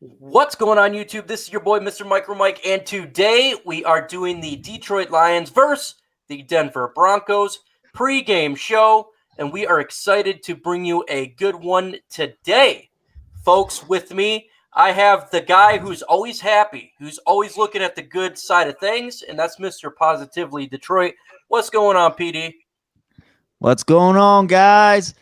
What's going on, YouTube? This is your boy, Mr. Micro Mike, and today we are doing the Detroit Lions versus the Denver Broncos pregame show, and we are excited to bring you a good one today. Folks, with me, I have the guy who's always happy, who's always looking at the good side of things, and that's Mr. Positively Detroit. What's going on, PD? What's going on, guys?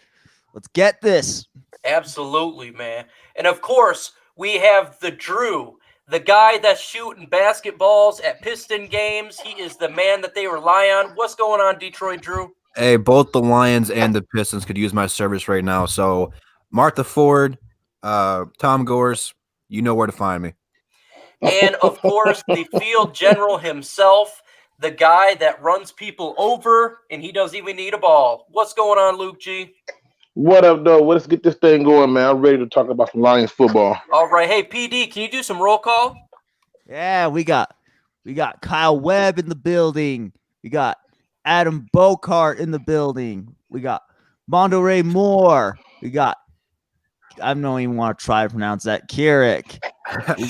Let's get this. Absolutely, man. And of course, we have the Drew, the guy that's shooting basketballs at Piston games. He is the man that they rely on. What's going on, Detroit Drew? Hey, both the Lions and the Pistons could use my service right now. So, Martha Ford, Tom Gores, you know where to find me. And of course, the field general himself, the guy that runs people over, and he doesn't even need a ball. What's going on, Luke G? What up, though? Let's get this thing going, man. I'm ready to talk about some Lions football. All right. Hey, PD, can you do some roll call? Yeah, we got Kyle Webb in the building. We got Adam Bocart in the building. We got Monterey Moore. We got I don't even want to try to pronounce that. Keurig. We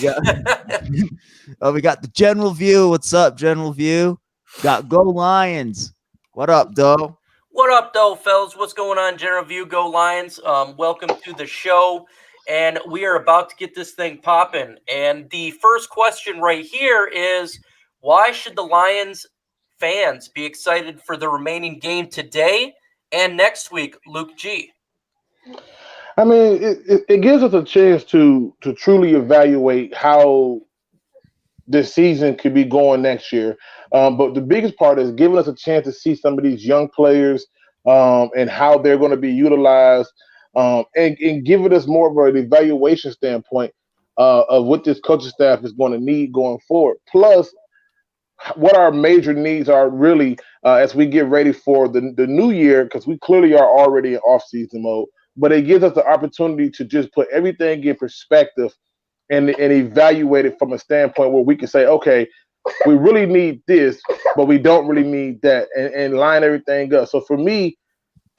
got the General View. What's up, General View? Got Go Lions. What up, though? What up, though, fellas? What's going on, General View? Go Lions. Welcome to the show. And we are about to get this thing popping. And the first question right here is, why should the Lions fans be excited for the remaining game today and next week, Luke G? I mean, it gives us a chance to truly evaluate how this season could be going next year. But the biggest part is giving us a chance to see some of these young players and how they're going to be utilized and giving us more of an evaluation standpoint of what this coaching staff is going to need going forward. Plus, what our major needs are really as we get ready for the new year, because we clearly are already in off-season mode. But it gives us the opportunity to just put everything in perspective and evaluate it from a standpoint where we can say, okay, we really need this, but we don't really need that, and line everything up. So for me,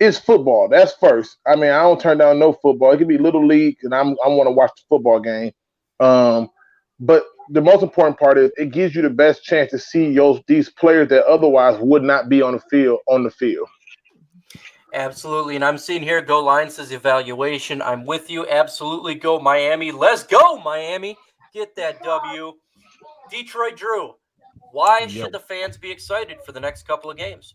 it's football. That's first. I mean, I don't turn down no football. It could be little league, and I want to watch the football game. But the most important part is it gives you the best chance to see these players that otherwise would not be on the field. Absolutely. And I'm seeing here, Go Lions says evaluation. I'm with you. Absolutely. Go Miami. Let's go, Miami. Get that W. Detroit Drew, why should the fans be excited for the next couple of games?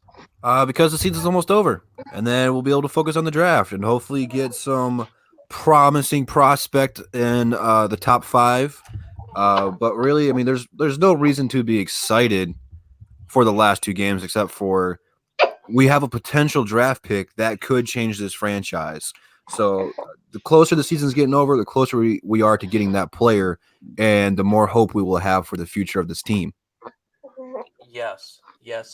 Because the season's almost over, and then we'll be able to focus on the draft and hopefully get some promising prospect in the top 5. But really, I mean, there's no reason to be excited for the last 2 games except for we have a potential draft pick that could change this franchise. So the closer the season's getting over, the closer we are to getting that player, and the more hope we will have for the future of this team. Yes,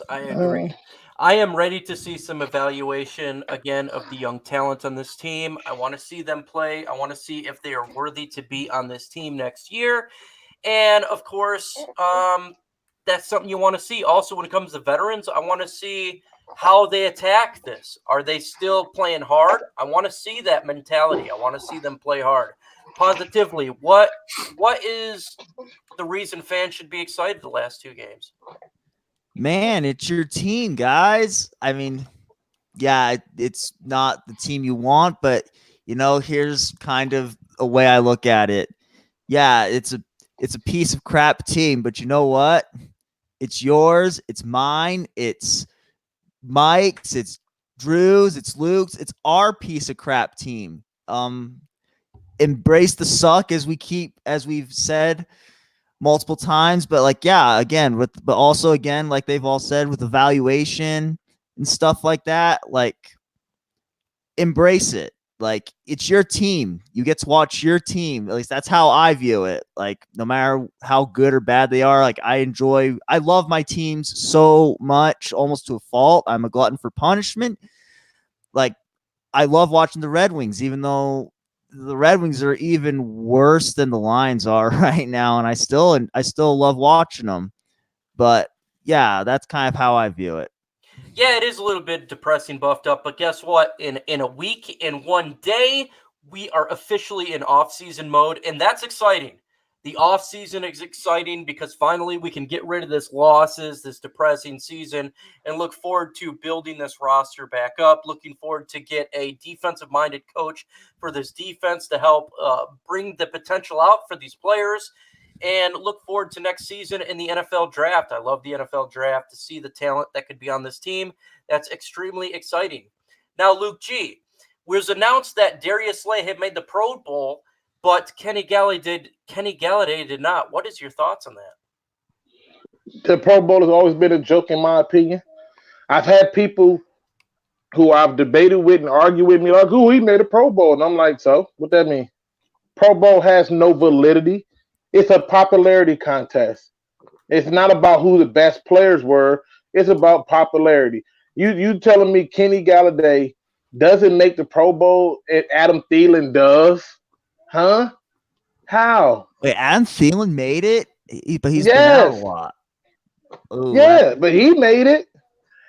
I agree. I am ready to see some evaluation again of the young talent on this team. I want to see them play. I want to see if they are worthy to be on this team next year. And of course, that's something you want to see. Also, when it comes to veterans, I want to see how they attack this. Are they still playing hard? I want to see that mentality. I want to see them play hard. Positively, what is the reason fans should be excited the last 2 games? Man, it's your team, guys. I mean, yeah, it's not the team you want, but here's kind of a way I look at it. Yeah, it's a piece of crap team, but you know what? It's yours, it's mine, it's Mike's, it's Drew's, it's Luke's, it's our piece of crap team. Embrace the suck as we've said multiple times, but but also again, like they've all said, with evaluation and stuff like that, like embrace it. Like, it's your team. You get to watch your team. At least that's how I view it. Like, no matter how good or bad they are, like I love my teams so much, almost to a fault. I'm a glutton for punishment. Like, I love watching the Red Wings, even though the Red Wings are even worse than the Lions are right now, and I still love watching them. But yeah, that's kind of how I view it. Yeah, it is a little bit depressing, buffed up, but guess what? In a week, in 1 day, we are officially in off-season mode, and that's exciting. The off-season is exciting because finally we can get rid of this losses, this depressing season, and look forward to building this roster back up. Looking forward to get a defensive-minded coach for this defense to help bring the potential out for these players, and look forward to next season in the NFL draft. I love the NFL draft to see the talent that could be on this team. That's extremely exciting. Now, Luke G., it was announced that Darius Slay had made the Pro Bowl, but Kenny Galladay did not. What is your thoughts on that? The Pro Bowl has always been a joke, in my opinion. I've had people who I've debated with and argued with me like, "Ooh, he made a Pro Bowl," and I'm like, "So what that mean?" Pro Bowl has no validity. It's a popularity contest. It's not about who the best players were. It's about popularity. You telling me Kenny Galladay doesn't make the Pro Bowl and Adam Thielen does? Huh? How? Wait, Adam Thielen made it, but he's been out a lot. Ooh, yeah, but he made it.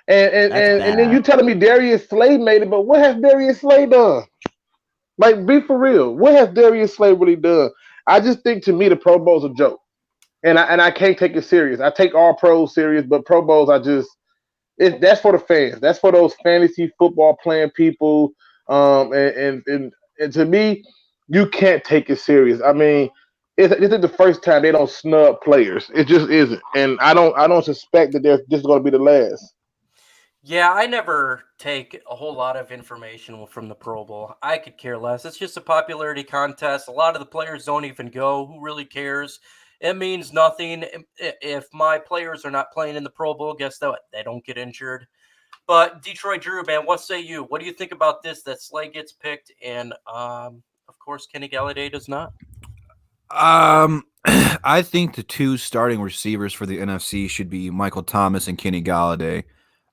And then you telling me Darius Slay made it, but what has Darius Slay done? Like, be for real. What has Darius Slay really done? I just think, to me, the Pro Bowl's a joke. And I can't take it serious. I take all pros serious, but Pro Bowls, that's for the fans. That's for those fantasy football playing people. And to me, you can't take it serious. I mean, this is the first time they don't snub players. It just isn't. And I don't suspect that they're just going to be the last. Yeah, I never take a whole lot of information from the Pro Bowl. I could care less. It's just a popularity contest. A lot of the players don't even go. Who really cares? It means nothing. If my players are not playing in the Pro Bowl, guess what? They don't get injured. But Detroit Drew, man, what say you? What do you think about this, that Slay gets picked and, of course, Kenny Galladay does not? I think the two starting receivers for the NFC should be Michael Thomas and Kenny Galladay.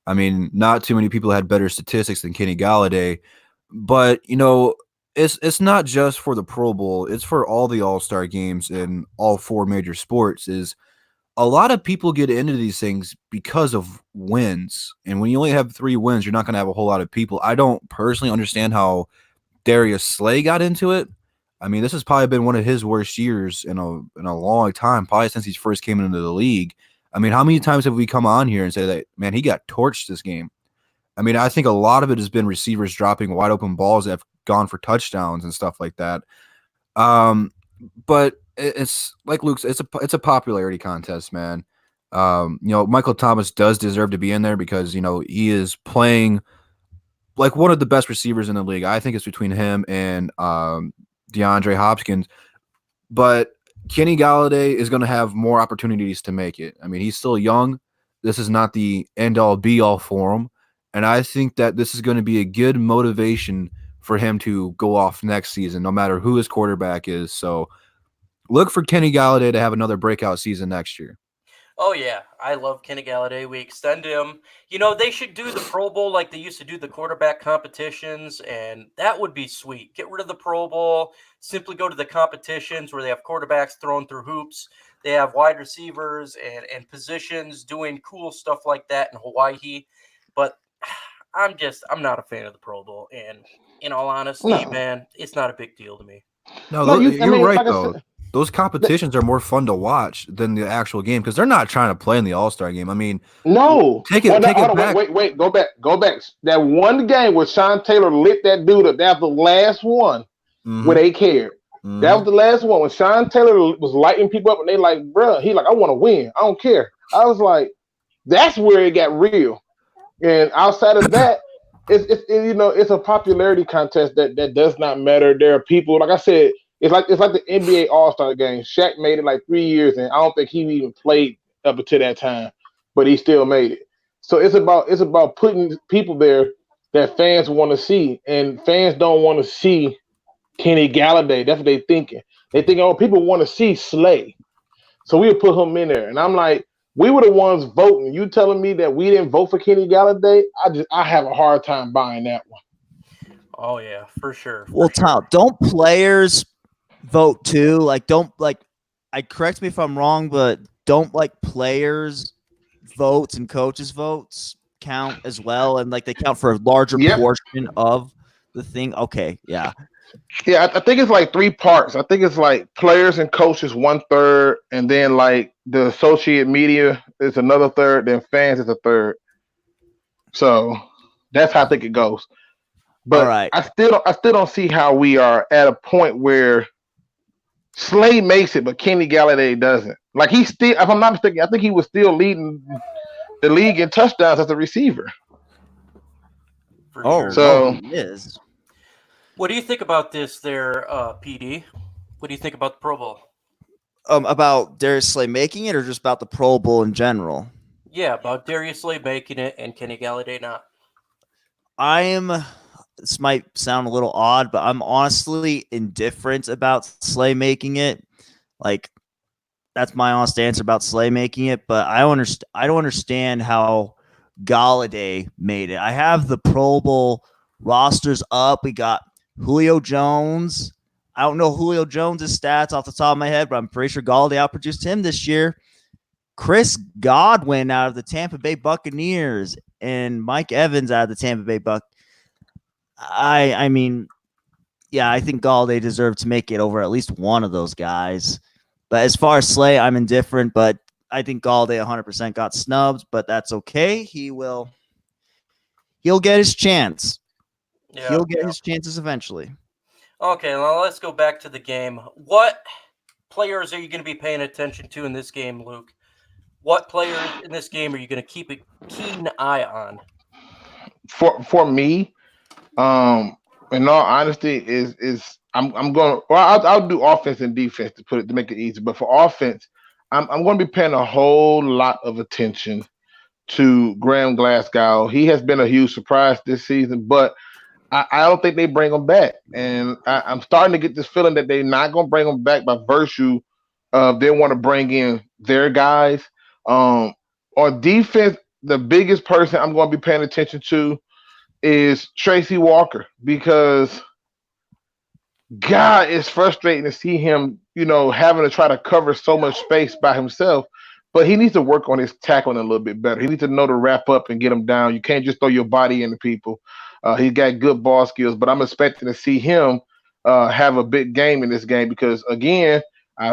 I mean, not too many people had better statistics than Kenny Galladay, but it's not just for the Pro Bowl; it's for all the All-Star games in all four major sports. Is a lot of people get into these things because of wins, and when you only have 3 wins, you're not going to have a whole lot of people. I don't personally understand how Darius Slay got into it. I mean, this has probably been one of his worst years in a long time, probably since he first came into the league. I mean, how many times have we come on here and say that, man, he got torched this game? I mean, I think a lot of it has been receivers dropping wide open balls that have gone for touchdowns and stuff like that. But it's like Luke, it's a popularity contest, man. Michael Thomas does deserve to be in there because, he is playing like one of the best receivers in the league. I think it's between him and DeAndre Hopkins. But Kenny Galladay is going to have more opportunities to make it. I mean, he's still young. This is not the end-all, be-all for him. And I think that this is going to be a good motivation for him to go off next season, no matter who his quarterback is. So look for Kenny Galladay to have another breakout season next year. Oh, yeah. I love Kenny Galladay. We extend him. They should do the Pro Bowl like they used to do the quarterback competitions, and that would be sweet. Get rid of the Pro Bowl. Simply go to the competitions where they have quarterbacks thrown through hoops. They have wide receivers and positions doing cool stuff like that in Hawaii. But I'm not a fan of the Pro Bowl. And in all honesty, man, it's not a big deal to me. No, you're right, though. Those competitions are more fun to watch than the actual game because they're not trying to play in the All-Star game. I mean, no. Take it back. Wait, go back. That one game where Sean Taylor lit that dude up, that was the last one where they cared. Mm-hmm. That was the last one when Sean Taylor was lighting people up and they like, bro, he like, I want to win. I don't care. I was like, that's where it got real. And outside of that, it's a popularity contest that does not matter. There are people, like I said, it's like the NBA All-Star game. Shaq made it like 3 years, and I don't think he even played up until that time, but he still made it. So it's about putting people there that fans want to see, and fans don't want to see Kenny Galladay. That's what they're thinking. They think, people want to see Slay, so we'll put him in there. And I'm like, we were the ones voting. You telling me that we didn't vote for Kenny Galladay? I have a hard time buying that one. Oh yeah, for sure. Tom, don't players vote too? Correct me if I'm wrong, but don't players' votes and coaches' votes count as well, and they count for a larger portion of the thing? Okay, yeah. Yeah, I think it's like three parts. I think it's like players and coaches 1/3, and then like the associate media is another third, then fans is a third. So that's how I think it goes. All But right. I still don't see how we are at a point where Slade makes it, but Kenny Galladay doesn't. Like he's still, if I'm not mistaken, I think he was still leading the league in touchdowns as a receiver. For Oh, sure. So- he is. What do you think about this there, PD? What do you think about the Pro Bowl? About Darius Slay making it, or just about the Pro Bowl in general? Yeah, about Darius Slade making it and Kenny Galladay not. This might sound a little odd, but I'm honestly indifferent about Slay making it. Like, that's my honest answer about Slay making it, but I don't understand how Galladay made it. I have the Pro Bowl rosters up. We got Julio Jones. I don't know Julio Jones' stats off the top of my head, but I'm pretty sure Galladay outproduced him this year. Chris Godwin out of the Tampa Bay Buccaneers and Mike Evans out of the Tampa Bay Buc. I mean, yeah, I think Galladay deserved to make it over at least one of those guys. But as far as Slay, I'm indifferent, but I think Galladay 100% got snubbed, but that's okay. He'll get his chance. Yeah, He'll get his chances eventually. Okay, well, let's go back to the game. What players are you going to be paying attention to in this game, Luke? What players in this game are you going to keep a keen eye on? For me, in all honesty, is I'm going. Well, I'll do offense and defense to make it easy. But for offense, I'm going to be paying a whole lot of attention to Graham Glasgow. He has been a huge surprise this season, but I don't think they bring him back. And I'm starting to get this feeling that they're not going to bring him back by virtue of they want to bring in their guys. On defense, the biggest person I'm going to be paying attention to is Tracy Walker, because God, it's frustrating to see him, having to try to cover so much space by himself. But he needs to work on his tackling a little bit better. He needs to know to wrap up and get him down. You can't just throw your body into people. He's got good ball skills, but I'm expecting to see him have a big game in this game because, again,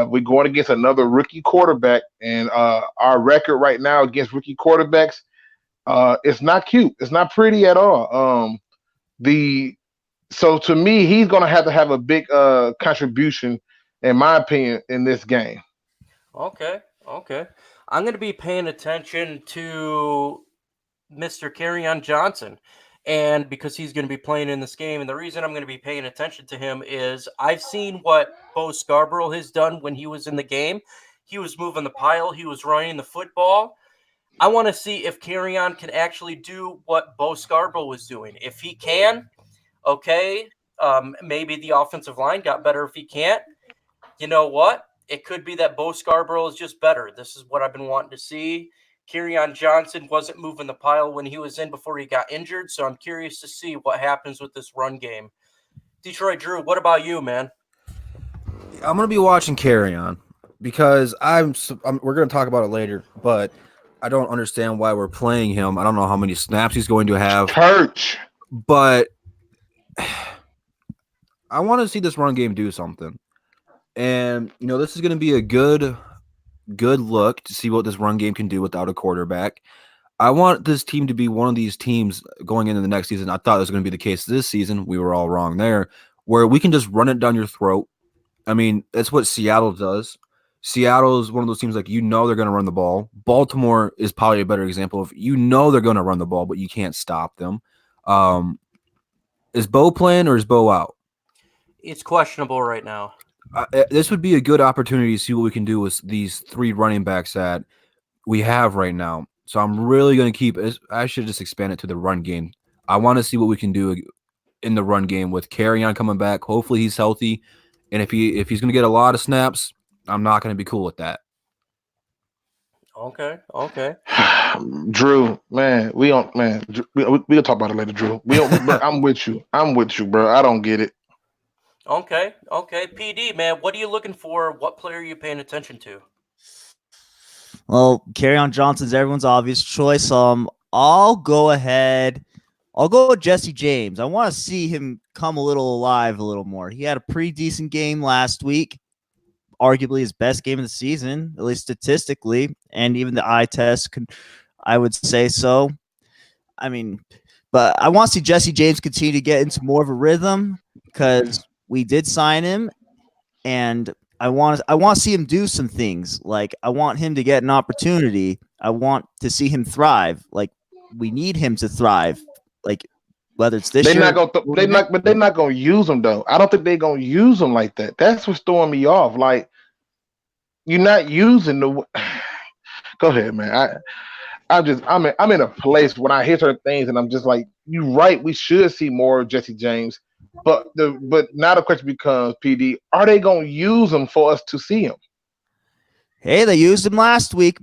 we're going against another rookie quarterback, and our record right now against rookie quarterbacks, it's not cute. It's not pretty at all. So to me, he's going to have a big contribution, in my opinion, in this game. Okay. I'm going to be paying attention to Mr. Kerryon Johnson, and because he's going to be playing in this game. And the reason I'm going to be paying attention to him is I've seen what Bo Scarborough has done when he was in the game. He was moving the pile. He was running the football. I want to see if Kerryon can actually do what Bo Scarborough was doing. If he can, okay, maybe the offensive line got better. If he can't, you know what? It could be that Bo Scarborough is just better. This is what I've been wanting to see. Kerryon Johnson wasn't moving the pile when he was in before he got injured, so I'm curious to see what happens with this run game. Detroit Drew, what about you, man? I'm going to be watching Kerryon because we're going to talk about it later, but I don't understand why we're playing him. I don't know how many snaps he's going to have. Church. But I want to see this run game do something. And, this is going to be a good look to see what this run game can do without a quarterback. I want this team to be one of these teams going into the next season. I thought it was going to be the case this season. We were all wrong there, where we can just run it down your throat. I mean, that's what Seattle does. Seattle is one of those teams they're going to run the ball. Baltimore is probably a better example of they're going to run the ball, but you can't stop them. Is Bo playing or is Bo out? It's questionable right now. This would be a good opportunity to see what we can do with these three running backs that we have right now. So I'm really going to keep – I should just expand it to the run game. I want to see what we can do in the run game with Kerryon coming back. Hopefully he's healthy. And if he's going to get a lot of snaps, I'm not going to be cool with that. Okay. Drew, man, we'll talk about it later, Drew. I'm with you, bro. I don't get it. Okay. PD, man, what are you looking for? What player are you paying attention to? Well, Kerryon Johnson's everyone's obvious choice. I'll go ahead I'll go with Jesse James. I want to see him come a little alive a little more. He had a pretty decent game last week, arguably his best game of the season, at least statistically, and even the eye test, I would say so. I mean, but I want to see Jesse James continue to get into more of a rhythm because we did sign him, and I want to see him do some things. Like I want him to get an opportunity. I want to see him thrive. Like we need him to thrive. Like whether it's this year, they're not gonna use him though. I don't think they're gonna use him like that. That's what's throwing me off. Like you're not using the. Go ahead, man. I'm in a place when I hear certain things and I'm just like, you're right. We should see more of Jesse James, but now the question becomes, PD, are they gonna use him for us to see him? Hey, they used him last week,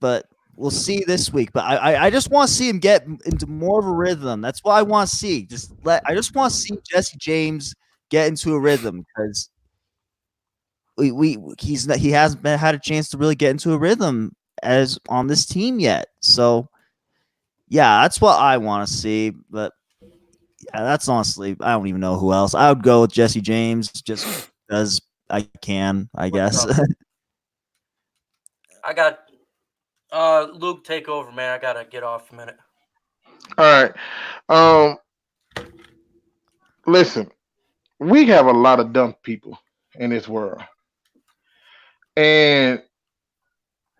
but we'll see this week. But I just want to see him get into more of a rhythm. That's what I want to see. I just want to see Jesse James get into a rhythm because he hasn't had a chance to really get into a rhythm as on this team yet. So yeah, that's what I want to see. But yeah, that's honestly, I don't even know who else. I would go with Jesse James just because I can, I guess. I got Luke, take over, man. I gotta get off a minute. All right. Listen, we have a lot of dumb people in this world. And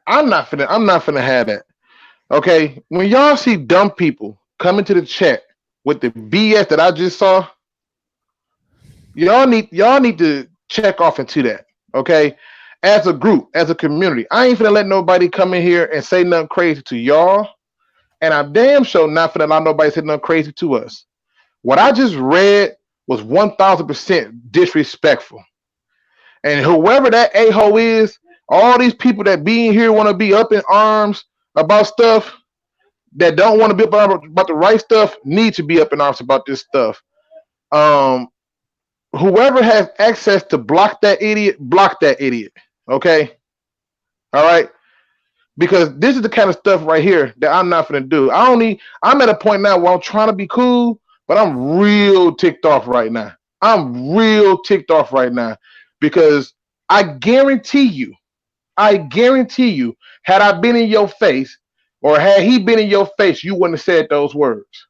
I'm not finna have that. Okay. When y'all see dumb people come into the chat with the BS that I just saw, y'all need to check off into that. Okay. As a group, as a community, I ain't finna let nobody come in here and say nothing crazy to y'all. And I'm damn sure not finna allow nobody to say nothing crazy to us. What I just read was 1000% disrespectful. And whoever that a-hole is, all these people that be in here want to be up in arms about stuff that don't want to be up about the right stuff need to be up in arms about this stuff. Whoever has access to block that idiot. Okay? All right? Because this is the kind of stuff right here that I'm not going to do. I'm at a point now where I'm trying to be cool, but I'm real ticked off right now. Because I guarantee you, had I been in your face or had he been in your face, you wouldn't have said those words.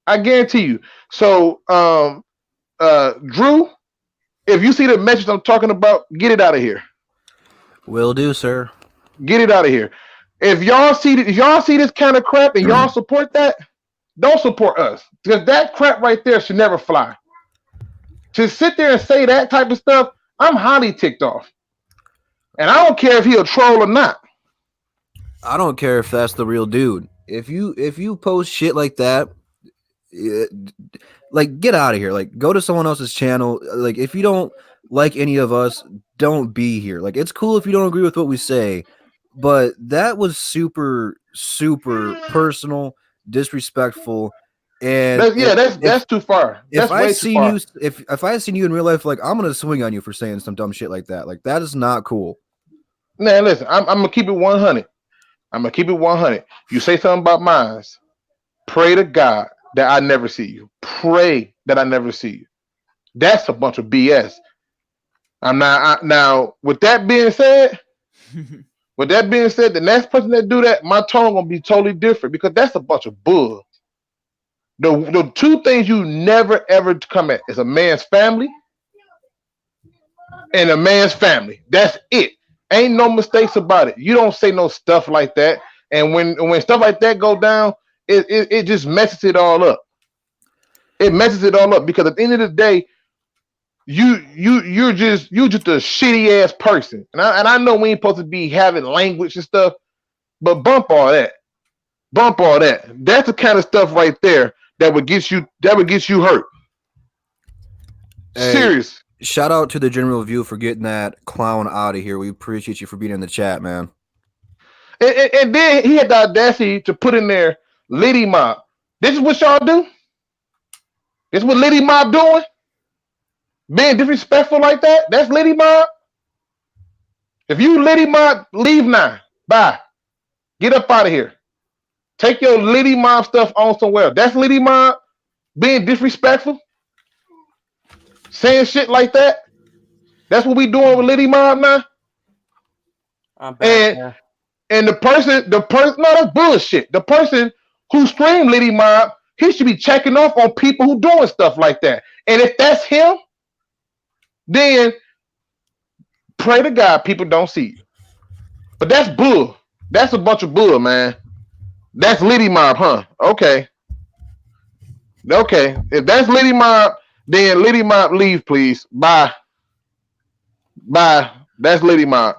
I guarantee you. So, Drew, if you see the message I'm talking about, get it out of here. Will do, sir. Get it out of here. If y'all see this kind of crap and y'all support that, don't support us. Because that crap right there should never fly. To sit there and say that type of stuff, I'm highly ticked off. And I don't care if he a troll or not. I don't care if that's the real dude. If you post shit like that, like get out of here. Like go to someone else's channel. Like if you don't like any of us, don't be here. Like it's cool if you don't agree with what we say, but that was super, super personal, disrespectful. And that's too far. That's way too far. If I had seen you in real life, like I'm gonna swing on you for saying some dumb shit like that. Like that is not cool. Man, listen, I'm gonna keep it 100. You say something about mine, pray to God that I never see you. Pray that I never see you. That's a bunch of BS. Now, with that being said, the next person that do that, my tone gonna be totally different because that's a bunch of bull. The two things you never ever come at is a man's family and a man's family. That's it. Ain't no mistakes about it. You don't say no stuff like that. And when stuff like that go down, it just messes it all up. It messes it all up because at the end of the day, you're just a shitty ass person. And I know we ain't supposed to be having language and stuff, but bump all that. That's the kind of stuff right there that would get you hurt. Hey, serious. Shout out to the general view for getting that clown out of here. We appreciate you for being in the chat, man. And then he had the audacity to put in there Liddy Mob. This is what y'all do? This is what Liddy Mob doing? Being disrespectful like that? That's Liddy Mob? If you Liddy Mob, leave now. Bye. Get up out of here. Take your Liddy Mob stuff on somewhere. That's Liddy Mob being disrespectful, saying shit like that. That's what we doing with Liddy Mob now. I'm back, man. And the person, no, that's bullshit. The person who streamed Liddy Mob, he should be checking off on people who doing stuff like that. And if that's him, then pray to God people don't see you. But that's bull. That's a bunch of bull, man. That's Liddy Mob, huh? Okay. Okay. If that's Liddy Mob, then Liddy Mob leave, please. Bye. Bye. That's Liddy Mob.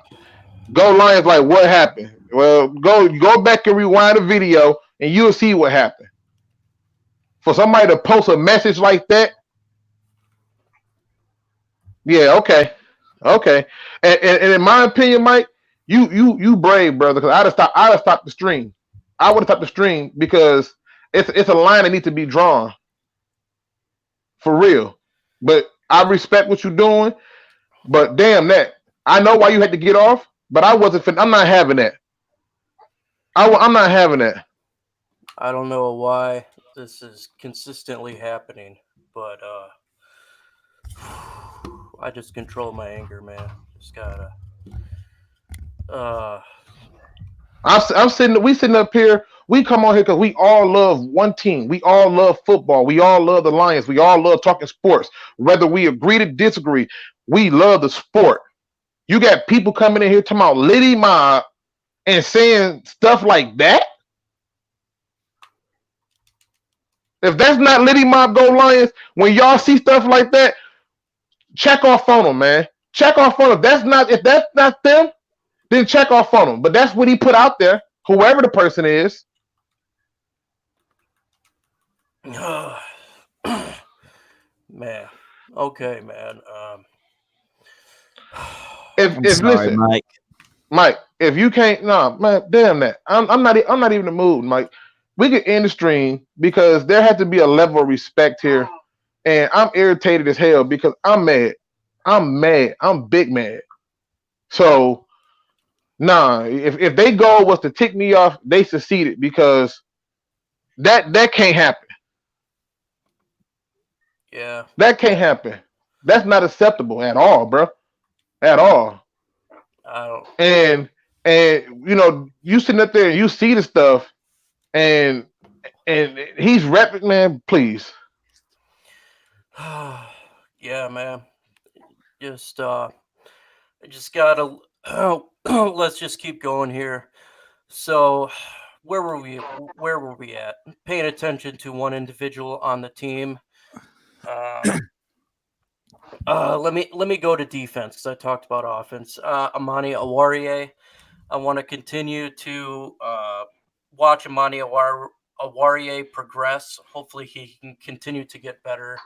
Go Lions, like what happened? Well, go back and rewind the video and you'll see what happened. For somebody to post a message like that. Yeah, okay. Okay. And in my opinion, Mike, you brave, brother, because I'd have stopped the stream. I would have stopped the stream because it's a line that needs to be drawn. For real. But I respect what you're doing. But damn that. I know why you had to get off, but I'm not having that. I'm not having that. I don't know why this is consistently happening, but I just control my anger, man. Just gotta. We sitting up here. We come on here because we all love one team. We all love football. We all love the Lions. We all love talking sports. Whether we agree to disagree, we love the sport. You got people coming in here talking about Liddy Mob and saying stuff like that. If that's not Liddy Mob Go Lions, when y'all see stuff like that, check off on them, man. Check off on them. If that's not them, then check off on them. But that's what he put out there, whoever the person is. Man. Okay, man. Sorry, Listen, Mike, if you can't, man, damn that. I'm not even in the mood, Mike. We could end the stream because there has to be a level of respect here, and I'm irritated as hell because I'm mad. I'm big mad. So, if their goal was to tick me off, they succeeded because that can't happen. Yeah, that can't happen. That's not acceptable at all, bro. At all. I don't. And you sitting up there and you see the stuff, and he's rapping, man. Please. Yeah, man. Just gotta. Let's just keep going here. So, where were we at? Paying attention to one individual on the team. Let me go to defense because I talked about offense. Amani Awarie. I want to continue to watch Amani Awarie progress. Hopefully, he can continue to get better.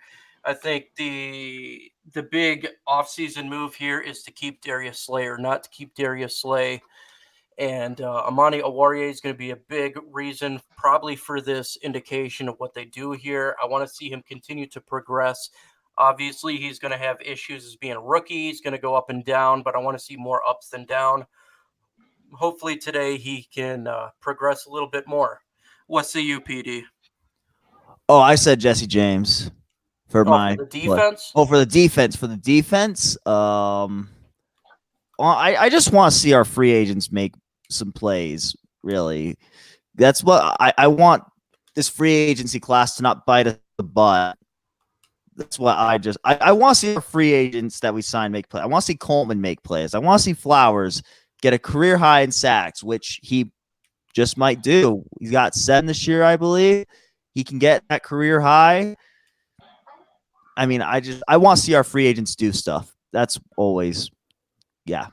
I think the big offseason move here is to keep Darius Slay or not to keep Darius Slay. And Amani Awarie is going to be a big reason probably for this indication of what they do here. I want to see him continue to progress. Obviously, he's going to have issues as being a rookie. He's going to go up and down, but I want to see more ups than down. Hopefully today he can progress a little bit more. What's the UPD? Oh, I said Jesse James for the defense. For the defense. For the defense, I just want to see our free agents make some plays. Really, that's what I want. This free agency class to not bite us the butt. That's what I want to see our free agents that we sign make plays. I want to see Coleman make plays. I want to see Flowers get a career high in sacks, which he just might do. He's got 7 this year, I believe. He can get that career high. I mean, I want to see our free agents do stuff. That's always, yeah.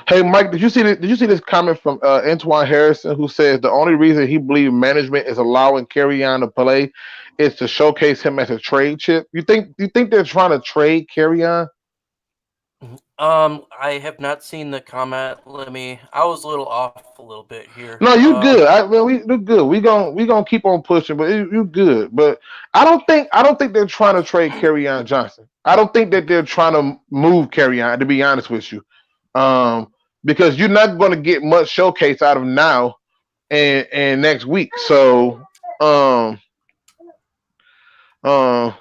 Hey, Mike, did you see this comment from Antoine Harrison, who says the only reason he believes management is allowing Kerryon to play is to showcase him as a trade chip? You think they're trying to trade Kerryon? I have not seen the comment. I was a little off a little bit here. No, you good. We're good. We gonna keep on pushing, but you good. But I don't think they're trying to trade Kerryon Johnson. I don't think that they're trying to move Kerryon, to be honest with you. Because you're not going to get much showcase out of him now and next week. So um um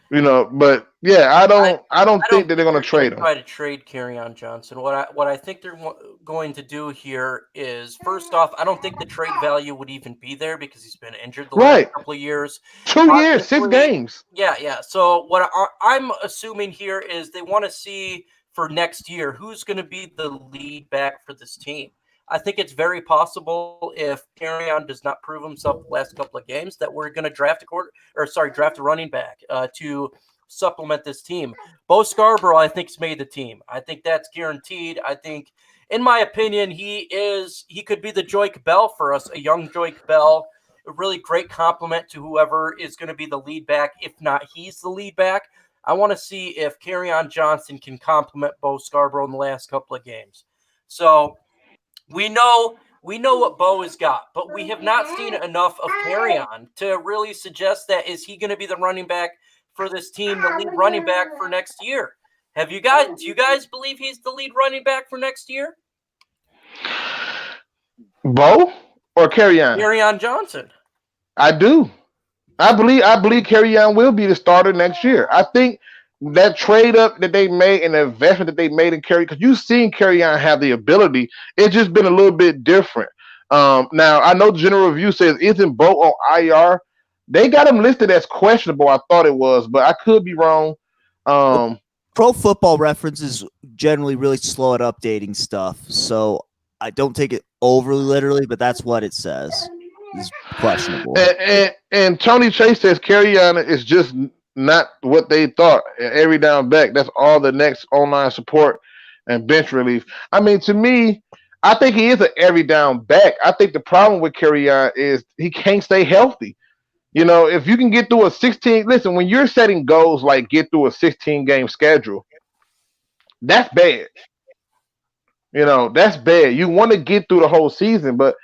but yeah, I don't I think don't that they're think going they're to going to trade him. try to trade Kerryon Johnson. What I think they're going to do here is, first off, I don't think the trade value would even be there because he's been injured the last Right. couple of years. 2 years, 6 Obviously, games. yeah. So what I'm assuming here is they want to see for next year who's going to be the lead back for this team. I think it's very possible if Kerryon does not prove himself the last couple of games that we're going to draft a running back to supplement this team. Bo Scarborough, I think, has made the team. I think that's guaranteed. I think, in my opinion, he could be the Joique Bell for us, a young Joique Bell, a really great compliment to whoever is going to be the lead back. If not, he's the lead back. I want to see if Kerryon Johnson can complement Bo Scarborough in the last couple of games. So we know what Bo has got, but we have not seen enough of Kerryon to really suggest that is he going to be the running back for this team, the lead running back for next year. Do you guys believe he's the lead running back for next year? Bo or Kerryon? Kerryon Johnson. I do. I believe Kerryon will be the starter next year. I think that trade up that they made and the investment that they made in Kerryon, because you've seen Kerryon have the ability, it's just been a little bit different. Now I know General Review says isn't Bo on IR. They got him listed as questionable. I thought it was, but I could be wrong. Pro Football References generally really slow at updating stuff, so I don't take it overly literally, but that's what it says. Is questionable. And Tony Chase says Kerryon is just not what they thought. Every down back, that's all the next online support and bench relief. I mean, to me, I think he is an every down back. I think the problem with Kerryon is he can't stay healthy. If you can get through a 16, listen, when you're setting goals like get through a 16 game schedule, that's bad. That's bad. You want to get through the whole season, but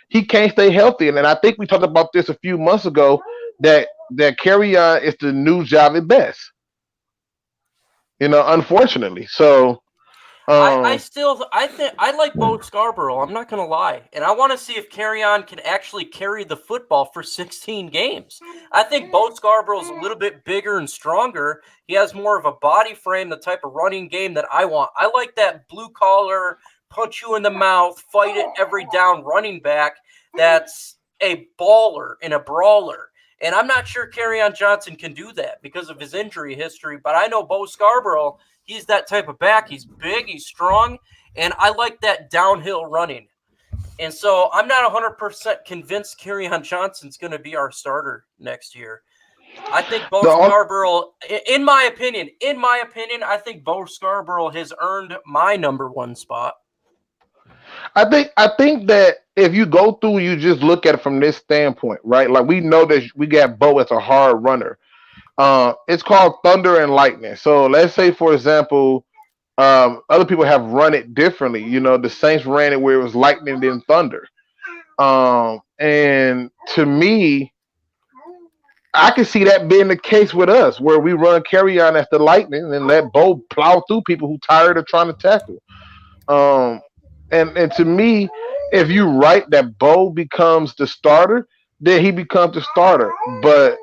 he can't stay healthy. And then I think we talked about this a few months ago that Kerryon is the new Javi Best. Unfortunately. So I think I like Bo Scarborough. I'm not going to lie. And I want to see if Kerryon can actually carry the football for 16 games. I think Bo Scarborough is a little bit bigger and stronger. He has more of a body frame, the type of running game that I want. I like that blue collar, punch you in the mouth, fight it every down running back that's a baller and a brawler. And I'm not sure Kerryon Johnson can do that because of his injury history, but I know Bo Scarborough, he's that type of back. He's big, he's strong, and I like that downhill running. And so I'm not 100% convinced Kerryon Johnson's going to be our starter next year. I think Bo Scarborough, in my opinion, I think Bo Scarborough has earned my number one spot. I think that if you go through, you just look at it from this standpoint, right? Like we know that we got Bo as a hard runner. It's called thunder and lightning. So let's say, for example, other people have run it differently. The Saints ran it where it was lightning then thunder. And to me, I can see that being the case with us, where we run Kerryon as the lightning and let Bo plow through people who tired of trying to tackle. And to me, if you write that Bo becomes the starter, then he becomes the starter. But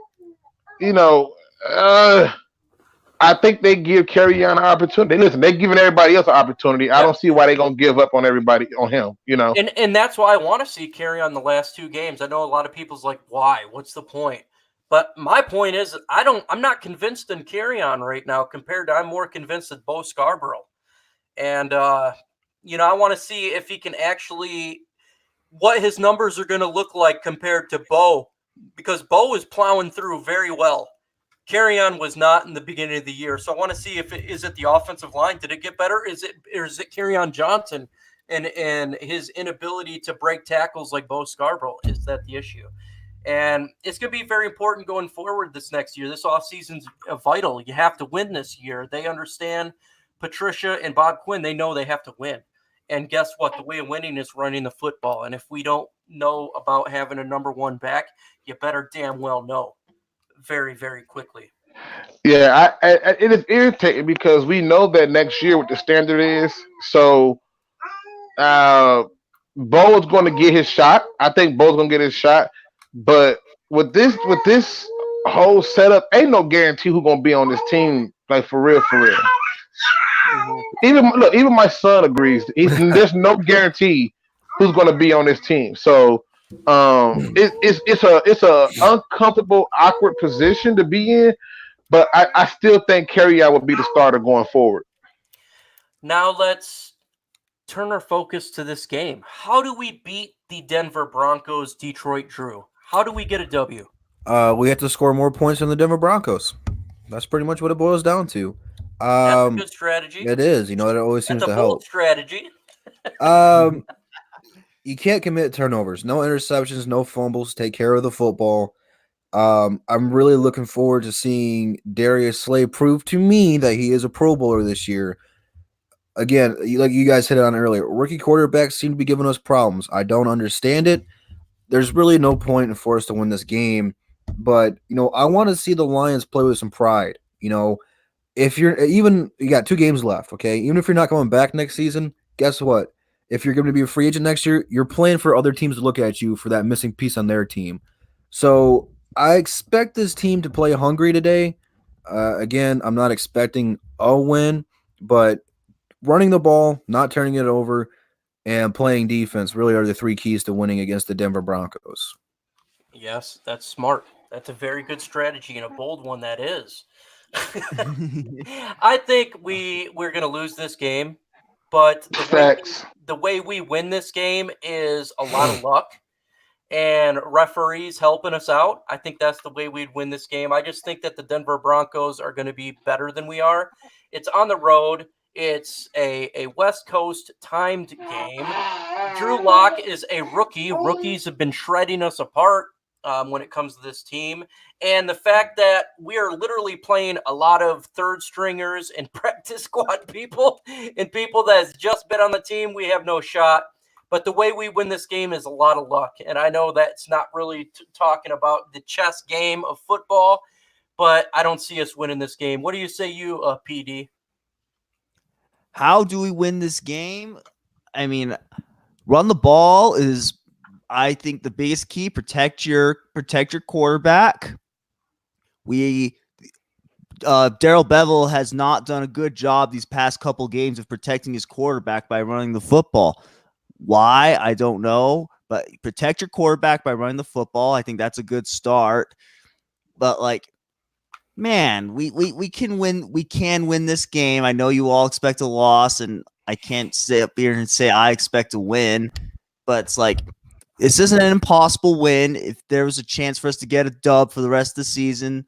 I think they give Kerryon an opportunity. Listen, they're giving everybody else an opportunity. I don't see why they're gonna give up on everybody on him. And that's why I want to see Kerryon the last two games. I know a lot of people's like, why? What's the point? But my point is, I'm not convinced in Kerryon right now. I'm more convinced in Bo Scarborough, and I want to see if he can actually what his numbers are going to look like compared to Bo, because Bo is plowing through very well. Kerryon was not in the beginning of the year, so I want to see if is it the offensive line? Did it get better? Is it Kerryon Johnson and his inability to break tackles like Bo Scarborough? Is that the issue? And it's going to be very important going forward this next year. This offseason's vital. You have to win this year. They understand Patricia and Bob Quinn. They know they have to win. And guess what? The way of winning is running the football. And if we don't know about having a number one back, you better damn well know very, very quickly. Yeah, it is irritating because we know that next year what the standard is. So Bo is going to get his shot. I think Bo's going to get his shot. But with this whole setup, ain't no guarantee who's going to be on this team. Like for real, for real. Mhm. Even my son agrees. There's no guarantee who's going to be on this team. So it's a uncomfortable, awkward position to be in. But I still think Carryout would be the starter going forward. Now let's turn our focus to this game. How do we beat the Denver Broncos, Detroit Drew? How do we get a W? We have to score more points than the Denver Broncos. That's pretty much what it boils down to. That's a good strategy. It is. It always seems That's a to bold help. strategy. You can't commit turnovers. No interceptions, no fumbles. Take care of the football. I'm really looking forward to seeing Darius Slay prove to me that he is a Pro Bowler this year. Again, like you guys hit it on earlier, rookie quarterbacks seem to be giving us problems. I don't understand it. There's really no point for us to win this game. But, I want to see the Lions play with some pride. If you got 2 games left, okay? Even if you're not coming back next season, guess what? If you're going to be a free agent next year, you're playing for other teams to look at you for that missing piece on their team. So I expect this team to play hungry today. Again, I'm not expecting a win, but running the ball, not turning it over, and playing defense really are the 3 keys to winning against the Denver Broncos. Yes, that's smart. That's a very good strategy and a bold one that is. I think we're going to lose this game, but Facts. the way we win this game is a lot of luck and referees helping us out. I think that's the way we'd win this game. I just think that the Denver Broncos are going to be better than we are. It's on the road. It's a West Coast timed game. Drew Lock is a rookie. Rookies have been shredding us apart when it comes to this team. And the fact that we are literally playing a lot of third stringers and practice squad people and people that's just been on the team, we have no shot. But the way we win this game is a lot of luck. And I know that's not really talking about the chess game of football, but I don't see us winning this game. What do you say, PD? How do we win this game? I mean, run the ball is, I think, the biggest key. Protect your quarterback. Darrell Bevel has not done a good job these past couple games of protecting his quarterback by running the football. Why? I don't know, but protect your quarterback by running the football. I think that's a good start. But man, we can win. We can win this game. I know you all expect a loss, and I can't sit up here and say I expect a win. But it's this isn't an impossible win. If there was a chance for us to get a dub for the rest of the season,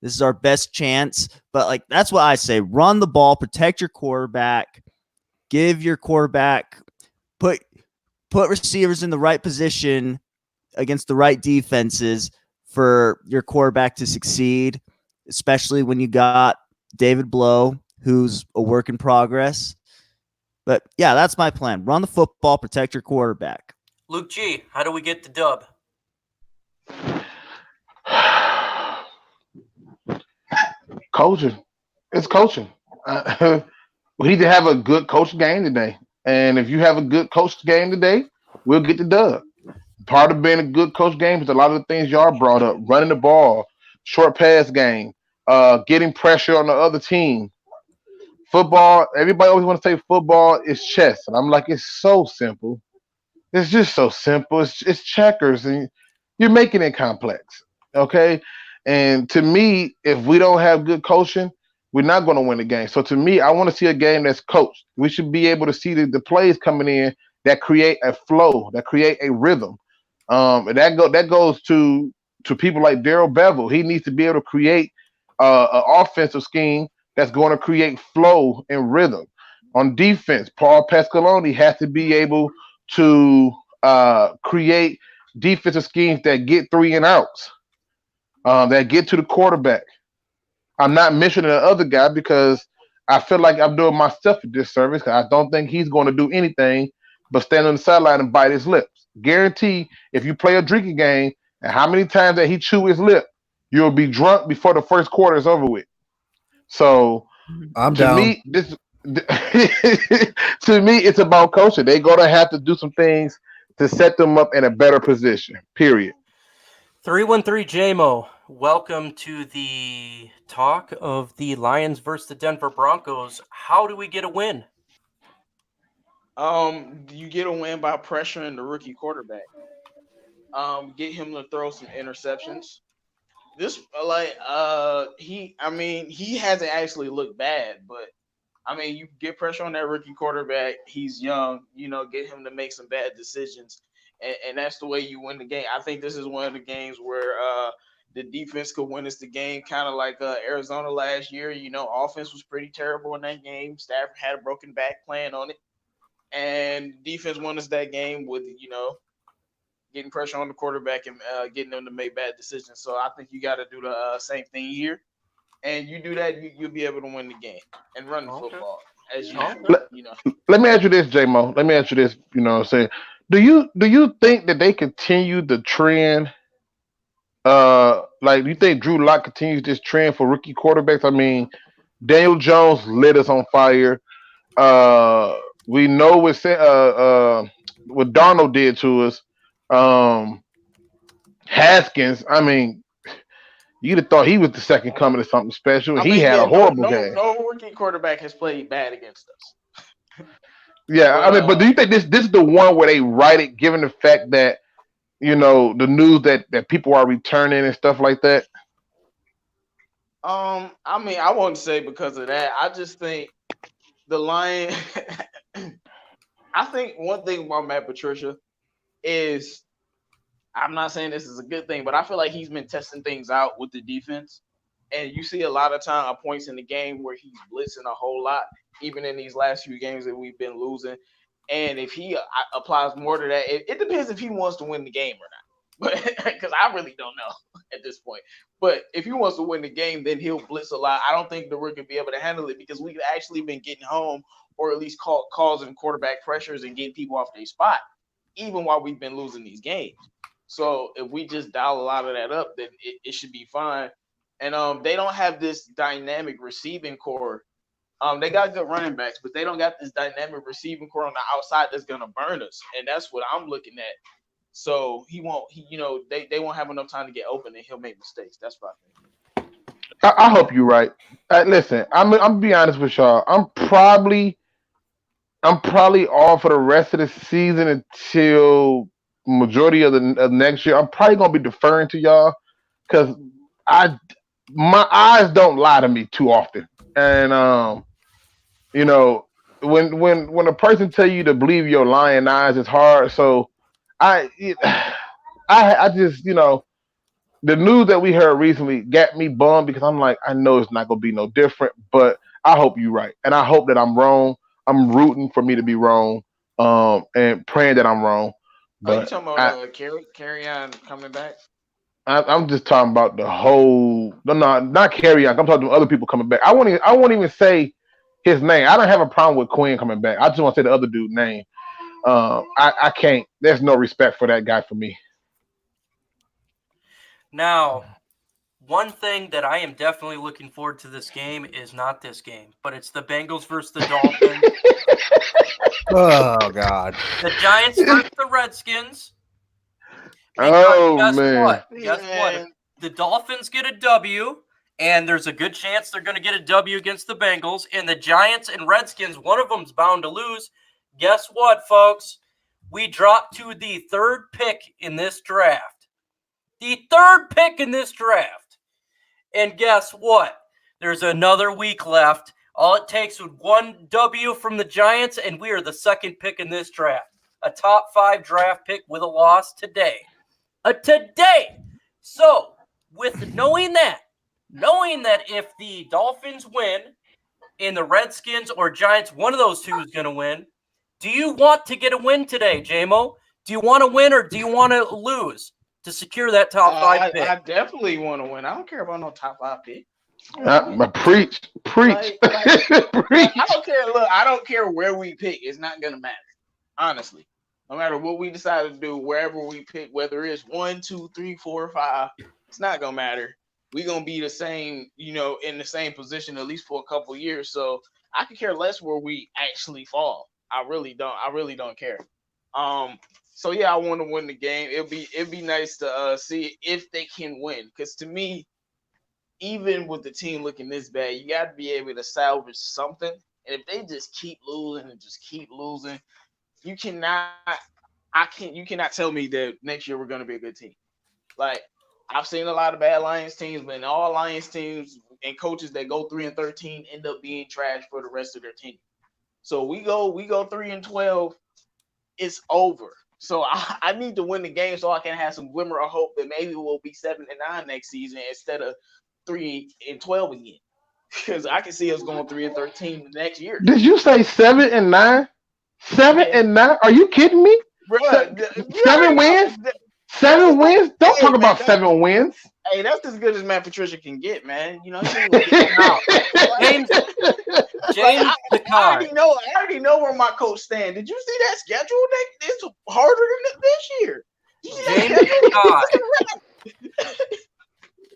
this is our best chance. But that's what I say: run the ball, protect your quarterback, give your quarterback, put receivers in the right position against the right defenses for your quarterback to succeed, especially when you got David Blow, who's a work in progress. But yeah, that's my plan. Run the football, protect your quarterback. Luke G, how do we get the dub? Coaching. It's coaching. We need to have a good coach game today. And if you have a good coach game today, we'll get the dub. Part of being a good coach game is a lot of the things y'all brought up. Running the ball, short pass game, getting pressure on the other team. Football, everybody always want to say football is chess. And I'm like, it's so simple. It's just so simple. It's checkers, and you're making it complex. Okay? And to me, if we don't have good coaching, we're not going to win the game. So to me, I want to see a game that's coached. We should be able to see the plays coming in that create a flow, that create a rhythm. And that goes to people like Darrell Bevel. He needs to be able to create an offensive scheme that's going to create flow and rhythm. On defense, Paul Pasqualoni has to be able to create defensive schemes that get 3 and outs, that get to the quarterback. I'm not mentioning the other guy because I feel like I'm doing myself a disservice. I don't think he's going to do anything but stand on the sideline and bite his lips. Guarantee if you play a drinking game and how many times that he chew his lip, you'll be drunk before the first quarter is over with. So I'm to down. me, to me, it's about coaching. They're gonna have to do some things to set them up in a better position. Period. 313 JMO, welcome to the talk of the Lions versus the Denver Broncos. How do we get a win? You get a win by pressuring the rookie quarterback. Get him to throw some interceptions. This he hasn't actually looked bad, but I mean, you get pressure on that rookie quarterback. He's young, get him to make some bad decisions, and that's the way you win the game. I think this is one of the games where the defense could win us the game, kind of like Arizona last year. Offense was pretty terrible in that game. Stafford had a broken back playing on it, and defense won us that game with getting pressure on the quarterback and getting them to make bad decisions. So I think you got to do the same thing here. And you do that, you'll be able to win the game and run the football as usual. Let me ask you this, J-Mo. Let me ask you this. You know what I'm saying? Do you think that they continue the trend? Do you think Drew Lock continues this trend for rookie quarterbacks? I mean, Daniel Jones lit us on fire. We know what Darnold did to us. Haskins, I mean, you'd have thought he was the second coming of something special. He had a horrible game. No rookie quarterback has played bad against us. Yeah, but do you think this is the one where they write it, given the fact that the news that people are returning and stuff like that? I wouldn't say because of that. I just think the Lions. I think one thing about Matt Patricia is, I'm not saying this is a good thing, but I feel like he's been testing things out with the defense. And you see a lot of points in the game where he's blitzing a whole lot, even in these last few games that we've been losing. And if he applies more to that, it depends if he wants to win the game or not. But because I really don't know at this point. But if he wants to win the game, then he'll blitz a lot. I don't think the Rook will be able to handle it because we've actually been getting home, or at least causing quarterback pressures and getting people off their spot, even while we've been losing these games. So if we just dial a lot of that up, then it should be fine. And they don't have this dynamic receiving core. They got good running backs, but they don't got this dynamic receiving core on the outside that's gonna burn us. And that's what I'm looking at. So they won't have enough time to get open, and he'll make mistakes. That's what I think. I hope you're right. Listen, I'm gonna be honest with y'all. I'm probably off for the rest of the season until majority of next year. I'm probably gonna be deferring to y'all because my eyes don't lie to me too often, and when a person tell you to believe your lying eyes, it's hard. So I just the news that we heard recently got me bummed because I'm like, I know it's not gonna be no different, but I hope you're right, and I hope that I'm wrong. I'm rooting for me to be wrong, and praying that I'm wrong. But you talking about carry on coming back? I'm just talking about the whole. No, not carry on. I'm talking to other people coming back. I won't even say his name. I don't have a problem with Quinn coming back. I just want to say the other dude's name. I can't. There's no respect for that guy for me. Now, one thing that I am definitely looking forward to this game is not this game, but it's the Bengals versus the Dolphins. Oh, God. The Giants versus the Redskins. Guess man. Guess what? The Dolphins get a W, and there's a good chance they're going to get a W against the Bengals. And the Giants and Redskins, one of them's bound to lose. Guess what, folks? We dropped to the third pick in this draft. The third pick in this draft. And guess what? There's another week left. All it takes is one W from the Giants, and we are the second pick in this draft. A top 5 draft pick with a loss today. Today. So, with knowing that if the Dolphins win and the Redskins or Giants, one of those two is going to win, do you want to get a win today, JMO? Do you want to win or do you want to lose to secure that top 5 pick? I definitely want to win. I don't care about no top 5 pick. Preach. Preach. Preach. I don't care. Look, I don't care where we pick. It's not going to matter. Honestly. No matter what we decide to do, wherever we pick, whether it's 1, 2, 3, 4, 5, it's not gonna matter. We're gonna be the same, in the same position at least for a couple of years. So I could care less where we actually fall. I really don't care. So yeah, I want to win the game. It'd be nice to see if they can win. Because to me, even with the team looking this bad, you got to be able to salvage something. And if they just keep losing and just keep losing, you cannot tell me that next year we're going to be a good team. Like, I've seen a lot of bad Lions teams, but all Lions teams and coaches that go 3-13 end up being trash for the rest of their team. So we go 3-12, it's over. So I need to win the game so I can have some glimmer of hope that maybe we'll be 7-9 next season instead of 3-12 again. Because I can see us going 3-13 the next year. Did you say 7-9? 7-9? Are you kidding me? Bruh, 7 wins? 7 wins? Don't talk about 7 wins. Hey, that's as good as Matt Patricia can get, man. You know, James I Picard. already know where my coach stands. Did you see that schedule? It's harder than this year. Did you see that schedule?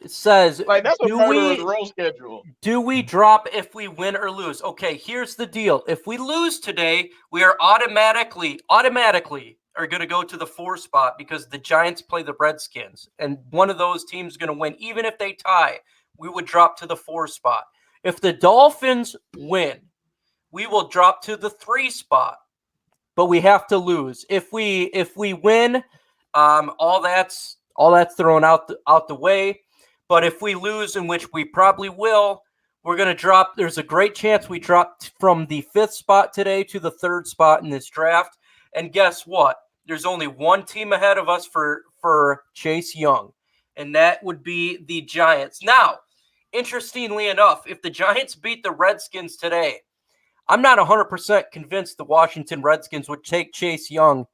It says, Like, that's a murderer's row schedule. do we drop if we win or lose? Okay, here's the deal. If we lose today, we are automatically are going to go to the 4 spot because the Giants play the Redskins. And one of those teams is going to win. Even if they tie, we would drop to the 4 spot. If the Dolphins win, we will drop to the 3 spot. But we have to lose. If we win, all that's thrown out the way. But if we lose, in which we probably will, we're going to drop. There's a great chance we drop from the 5th spot today to the 3rd spot in this draft. And guess what? There's only one team ahead of us for Chase Young, and that would be the Giants. Now, interestingly enough, if the Giants beat the Redskins today, I'm not 100% convinced the Washington Redskins would take Chase Young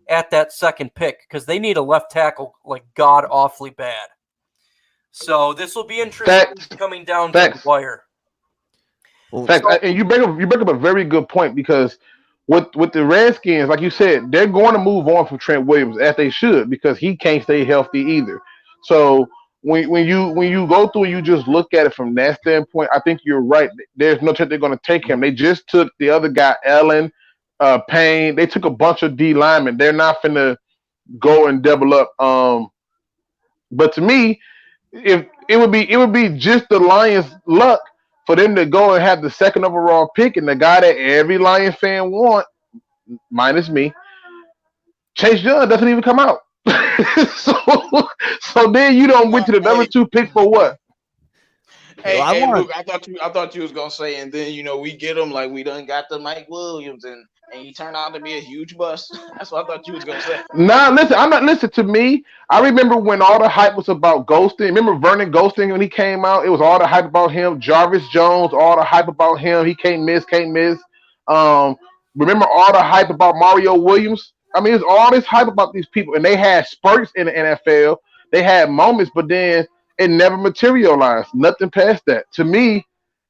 at that 2nd pick because they need a left tackle like god awfully bad. So this will be interesting coming down to the wire. And you bring up a very good point because with the Redskins, like you said, they're going to move on from Trent Williams as they should because he can't stay healthy either. So when you go through and you just look at it from that standpoint, I think you're right. There's no chance they're going to take him. They just took the other guy, Allen, Payne. They took a bunch of D linemen. They're not finna go and double up. But to me, if it would be just the Lions' luck for them to go and have the 2nd overall pick and the guy that every Lion fan want, minus me, Chase Young doesn't even come out. so then you don't went to the number 2 pick for what? Hey, Luke, I thought you was gonna say, and then we get him like we done got the Mike Williams, and he turned out to be a huge bust. That's what I thought you was gonna say. Nah, listen, I'm not listen to me. I remember when all the hype was about ghosting. Remember Vernon Ghosting when he came out? It was all the hype about him. Jarvis Jones, all the hype about him. He can't miss. Remember all the hype about Mario Williams? I mean, it's all this hype about these people, and they had spurts in the NFL. They had moments, but then it never materialized. Nothing past that. To me,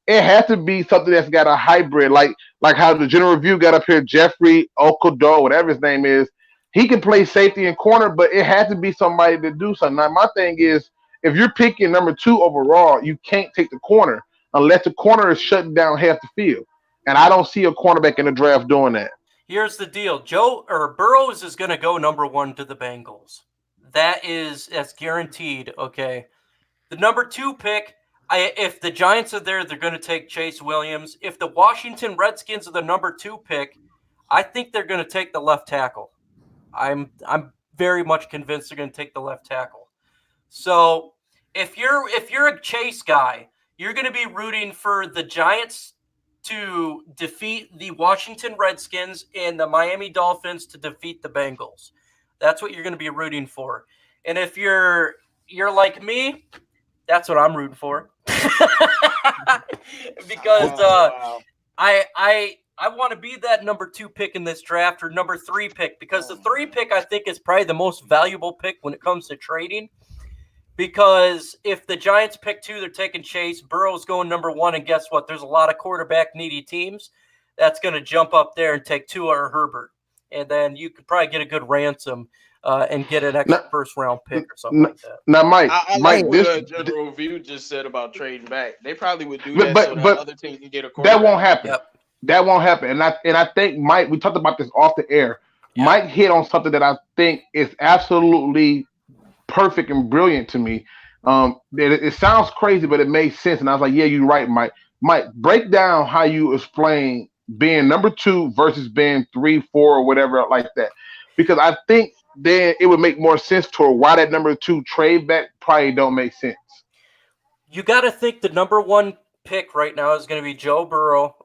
it has to be something that's got a hybrid, like how the general review got up here, Jeffrey Okudo, whatever his name is. He can play safety and corner, but it has to be somebody to do something. Now, my thing is, if you're picking number 2 overall, you can't take the corner unless the corner is shutting down half the field. And I don't see a cornerback in the draft doing that. Here's the deal. Burrows is going to go number 1 to the Bengals. That's guaranteed, okay? The number 2 pick, if the Giants are there, they're going to take Chase Williams. If the Washington Redskins are the number 2 pick, I think they're going to take the left tackle. I'm very much convinced they're going to take the left tackle. So if you're a Chase guy, you're going to be rooting for the Giants to defeat the Washington Redskins and the Miami Dolphins to defeat the Bengals. That's what you're going to be rooting for. And if you're like me, that's what I'm rooting for. Because I want to be that number 2 pick in this draft or number 3 pick, because the 3 pick I think is probably the most valuable pick when it comes to trading. Because if the Giants pick 2, they're taking Chase. Burrow's going number 1, and guess what? There's a lot of quarterback-needy teams that's going to jump up there and take Tua or Herbert. And then you could probably get a good ransom and get an extra Now- first-round pick or something like that. Now, Mike, I Mike, like this what General View just said about trading back. They probably would do that so that but other teams can get a quarterback. that won't happen. Yep. That won't happen. And I think Mike, we talked about this off the air. Yeah. Mike hit on something that I think is absolutely perfect and brilliant to me. It sounds crazy, but it makes sense. And I was like, yeah, you're right, Mike. Mike, break down how you explain being number 2 versus being 3, 4, or whatever like that. Because I think then it would make more sense toward why that number 2 trade back probably don't make sense. You got to think the number 1 pick right now is going to be Joe Burrow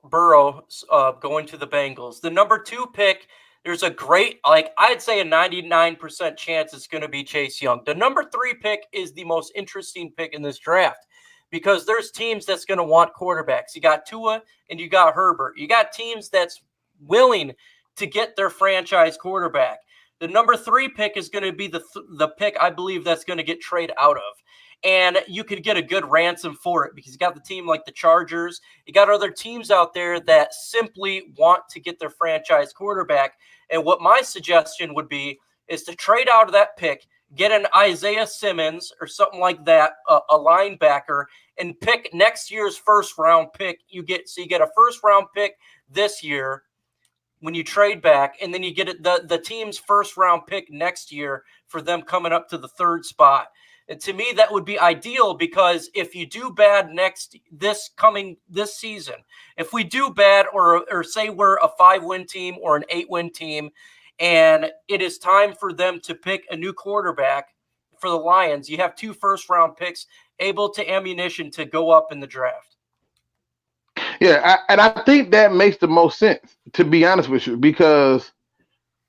going to the Bengals. The number 2 pick, there's a great, I'd say a 99% chance it's going to be Chase Young. The number 3 pick is the most interesting pick in this draft because there's teams that's going to want quarterbacks. You got Tua and you got Herbert. You got teams that's willing to get their franchise quarterback. The number 3 pick is going to be the pick I believe that's going to get traded out of. And you could get a good ransom for it because you got the team like the Chargers. You got other teams out there that simply want to get their franchise quarterback. And what my suggestion would be is to trade out of that pick, get an Isaiah Simmons or something like that, a linebacker, and pick next year's first-round pick. You get a first-round pick this year when you trade back, and then you get the team's first-round pick next year for them coming up to the 3rd spot. And to me, that would be ideal because if you do bad this season, if we do bad or say we're a 5-win team or an 8-win team, and it is time for them to pick a new quarterback for the Lions, you have 2 first-round picks able to ammunition to go up in the draft. Yeah, and I think that makes the most sense, to be honest with you, because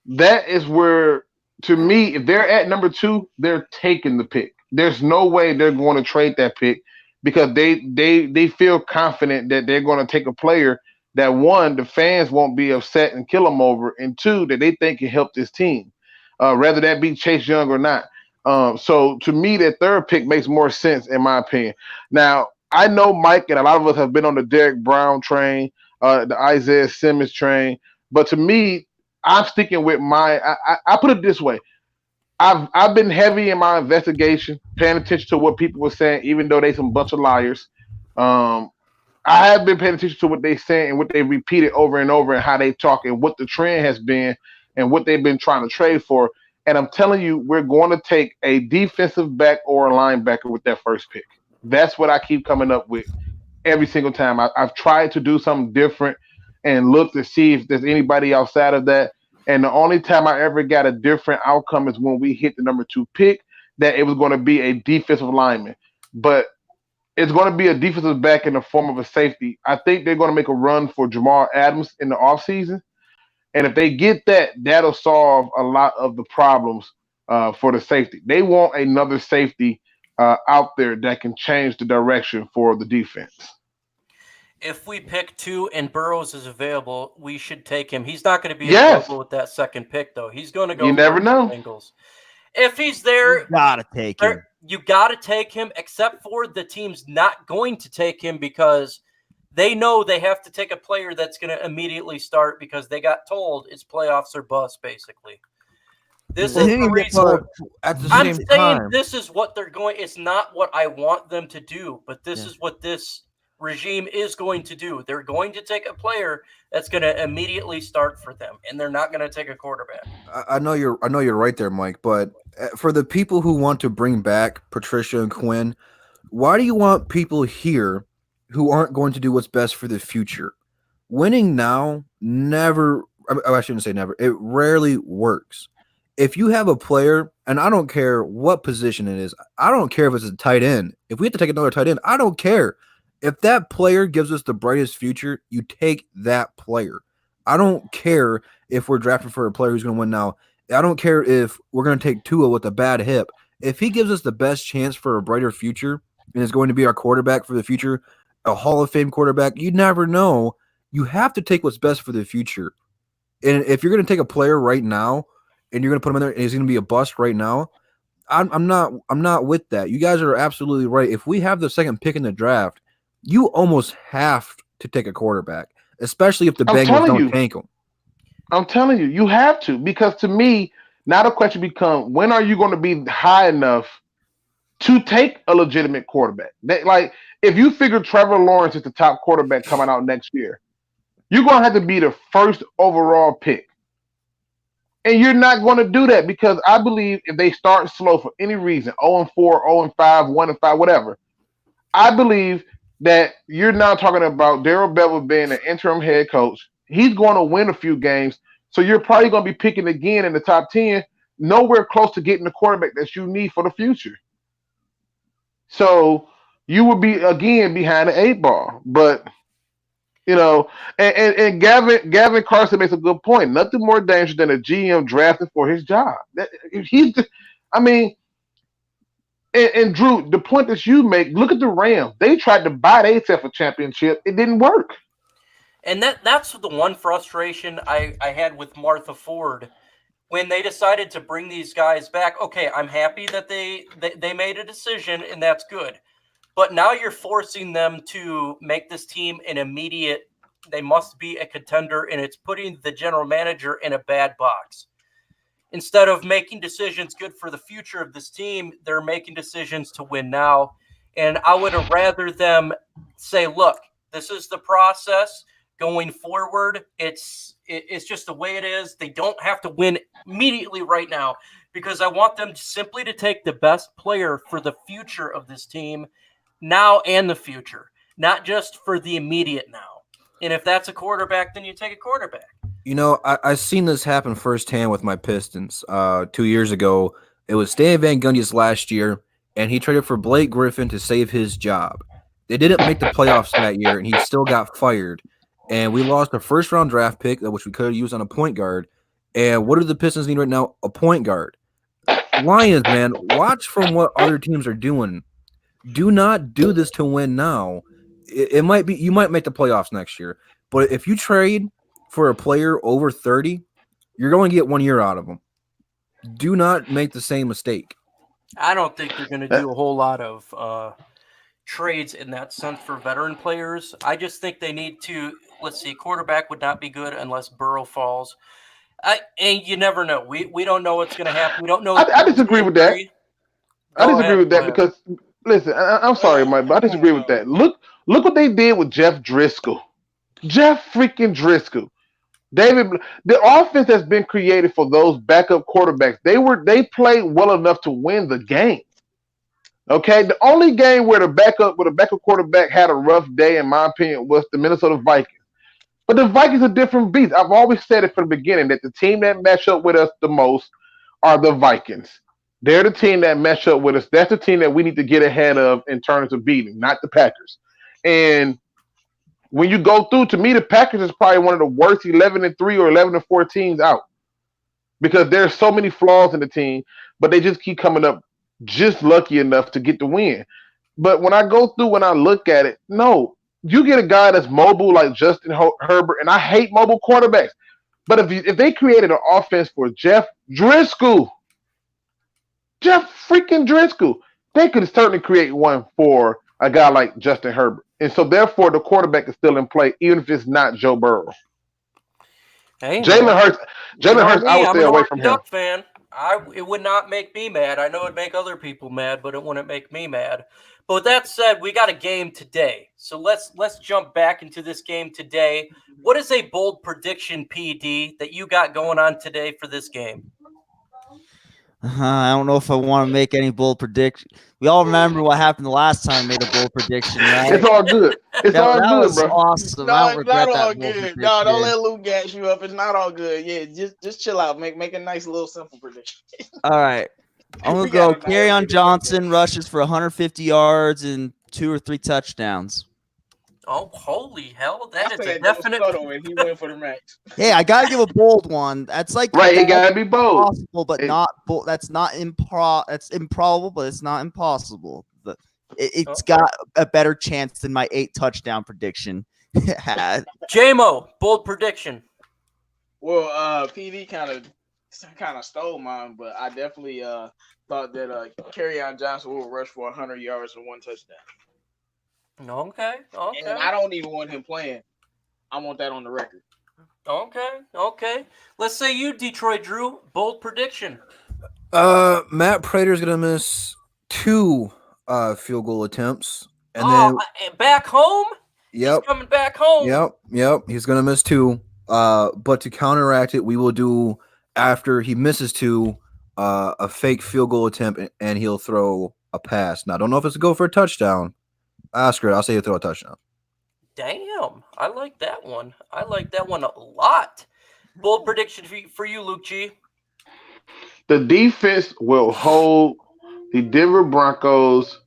that is where, to me, if they're at number 2, they're taking the pick. There's no way they're going to trade that pick because they feel confident that they're going to take a player that, 1, the fans won't be upset and kill them over, and 2, that they think can help this team, whether that be Chase Young or not. So to me, that 3rd pick makes more sense in my opinion. Now, I know Mike and a lot of us have been on the Derek Brown train, the Isaiah Simmons train, but to me, I'm sticking with I put it this way. I've been heavy in my investigation, paying attention to what people were saying, even though they some bunch of liars. I have been paying attention to what they say and what they repeated over and over and how they talk and what the trend has been and what they've been trying to trade for. And I'm telling you, we're going to take a defensive back or a linebacker with that 1st pick. That's what I keep coming up with every single time. I've tried to do something different and look to see if there's anybody outside of that. And the only time I ever got a different outcome is when we hit the number 2 pick, that it was going to be a defensive lineman. But it's going to be a defensive back in the form of a safety. I think they're going to make a run for Jamal Adams in the offseason. And if they get that, that'll solve a lot of the problems for the safety. They want another safety out there that can change the direction for the defense. If we pick 2 and Burrows is available, we should take him. He's not going to be available with that 2nd pick, though. He's going to go. You never know. Bengals. If he's there, You gotta take him. You got to take him, except for the team's not going to take him because they know they have to take a player that's going to immediately start because they got told it's playoffs or bust, basically. This is the reason. At the I'm same saying time, this is what they're going. It's not what I want them to do, but this is what this regime is going to do. They're going to take a player that's going to immediately start for them, and they're not going to take a quarterback. I know you're right there, Mike. But for the people who want to bring back Patricia and Quinn, why do you want people here who aren't going to do what's best for the future? Winning now never. I shouldn't say never. It rarely works. If you have a player, and I don't care what position it is, I don't care if it's a tight end. If we have to take another tight end, I don't care. If that player gives us the brightest future, you take that player. I don't care if we're drafting for a player who's going to win now. I don't care if we're going to take Tua with a bad hip. If he gives us the best chance for a brighter future and is going to be our quarterback for the future, a Hall of Fame quarterback, you never know. You have to take what's best for the future. And if you're going to take a player right now and you're going to put him in there and he's going to be a bust right now, I'm not with that. You guys are absolutely right. If we have the 2nd pick in the draft, you almost have to take a quarterback, especially if the Bengals don't tank them. I'm telling you, you have to, because to me, Now the question becomes, when are you going to be high enough to take a legitimate quarterback? Like, if you figure Trevor Lawrence is the top quarterback coming out next year, you're going to have to be the first overall pick. And you're not going to do that because I believe if they start slow for any reason, 0-4, 0-5, 1-5, whatever, I believe that you're now talking about Darrell Bevel being an interim head coach. He's going to win a few games. So you're probably going to be picking again in the top 10, nowhere close to getting the quarterback that you need for the future. So you would be, again, behind the 8 ball. But, and Gavin Carson makes a good point. Nothing more dangerous than a GM drafted for his job. And Drew, the point that you make, look at the Rams. They tried to buy themselves a championship. It didn't work. And that's the one frustration I had with Martha Ford when they decided to bring these guys back. Okay, I'm happy that they made a decision, and that's good. But now you're forcing them to make this team an immediate, they must be a contender, and it's putting the general manager in a bad box. Instead of making decisions good for the future of this team, they're making decisions to win now. And I would have rather them say, look, this is the process going forward. It's just the way it is. They don't have to win immediately right now because I want them simply to take the best player for the future of this team now and the future, not just for the immediate now. And if that's a quarterback, then you take a quarterback. I've seen this happen firsthand with my Pistons. 2 years ago, it was Stan Van Gundy's last year, and he traded for Blake Griffin to save his job. They didn't make the playoffs that year, and he still got fired. And we lost a first-round draft pick, which we could have used on a point guard. And what do the Pistons need right now? A point guard. Lions, man, watch from what other teams are doing. Do not do this to win now. It might be you might make the playoffs next year, but if you trade for a player over 30, you're going to get 1 year out of them. Do not make the same mistake. I don't think they're going to do a whole lot of trades in that sense for veteran players. I just think they need to, quarterback would not be good unless Burrow falls. And you never know. We don't know what's going to happen. We don't know. I disagree with that. I disagree with that because, listen, I'm sorry, Mike, but I disagree with that. Look what they did with Jeff Driscoll. Jeff freaking Driscoll. The offense has been created for those backup quarterbacks. They played well enough to win the game. Okay, the only game where a backup quarterback had a rough day, in my opinion, was the Minnesota Vikings. But the Vikings are different beasts. I've always said it from the beginning that the team that match up with us the most are the Vikings. They're the team that match up with us. That's the team that we need to get ahead of in terms of beating, not the Packers. And when you go through, to me, the Packers is probably one of the worst 11-3 or 11-4 teams out because there's so many flaws in the team, but they just keep coming up just lucky enough to get the win. But when I go through, when I look at it, no, you get a guy that's mobile like Justin Herbert, and I hate mobile quarterbacks. But if they created an offense for Jeff freaking Driscoll, they could certainly create one for a guy like Justin Herbert. And so, therefore, the quarterback is still in play, even if it's not Joe Burrow. Hey, Jalen Hurts, I would stay away from him. Duck fan. It would not make me mad. I know it'd make other people mad, but it wouldn't make me mad. But with that said, we got a game today. So let's jump back into this game today. What is a bold prediction, PD, that you got going on today for this game? I don't know if I want to make any bold prediction. We all remember what happened the last time I made a bold prediction, right? It's all good. It's all that good, was bro. Awesome. No, I don't it's regret not all that bold good. prediction. No, don't let Lou gas you up. It's not all good. Yeah, just chill out. Make a nice little simple prediction. All right. I'm going to go Kerryon Johnson rushes for 150 yards and 2 or 3 touchdowns. Oh, holy hell. That is a definite. And he went for the max. Hey, I got to give a bold one. That's like right. It got to be bold. Possible, but not bold. That's not that's improbable, but it's not impossible. But it's got a better chance than my 8 touchdown prediction had. JMO, bold prediction. Well, PD kind of stole mine, but I definitely thought that Kerryon Johnson will rush for 100 yards and 1 touchdown. Okay. And I don't even want him playing. I want that on the record. Okay. Let's say you, Detroit Drew, bold prediction. Matt Prater's gonna miss 2 field goal attempts, and then back home. yep, He's coming back home. yep, he's gonna miss 2. But to counteract it, we will do after he misses 2, a fake field goal attempt, and he'll throw a pass. Now, I don't know if it's a go for a touchdown. Oscar, I'll say he'll throw a touchdown. Damn, I like that one. I like that one a lot. Bold prediction for you, Luke G. The defense will hold the Denver Broncos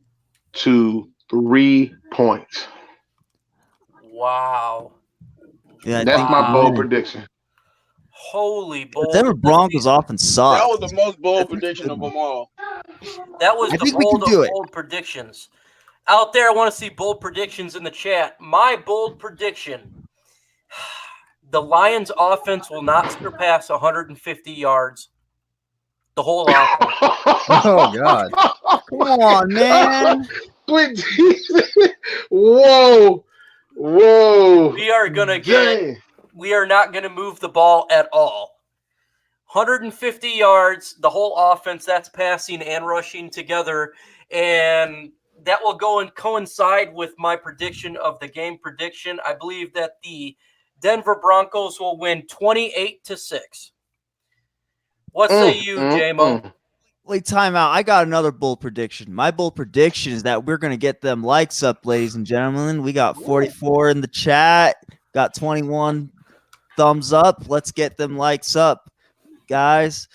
to 3 points. Wow. Yeah, That's my bold prediction. Holy bold. The Denver Broncos often suck. That was the most bold prediction of them all. That was I the think we can bold do of it. bold predictions. Out there, I want to see bold predictions in the chat. My bold prediction. The Lions offense will not surpass 150 yards. The whole offense. Oh God! Come on, man. Sweet Jesus. Whoa. We are gonna Dang. we are not gonna move the ball at all. 150 yards, the whole offense, that's passing and rushing together. And that will go and coincide with my prediction of the game prediction. I believe that the Denver Broncos will win 28-6. What say you, J-Mo? Wait, time out. I got another bold prediction. My bold prediction is that we're going to get them likes up, ladies and gentlemen. We got 44 in the chat, got 21 thumbs up. Let's get them likes up, guys.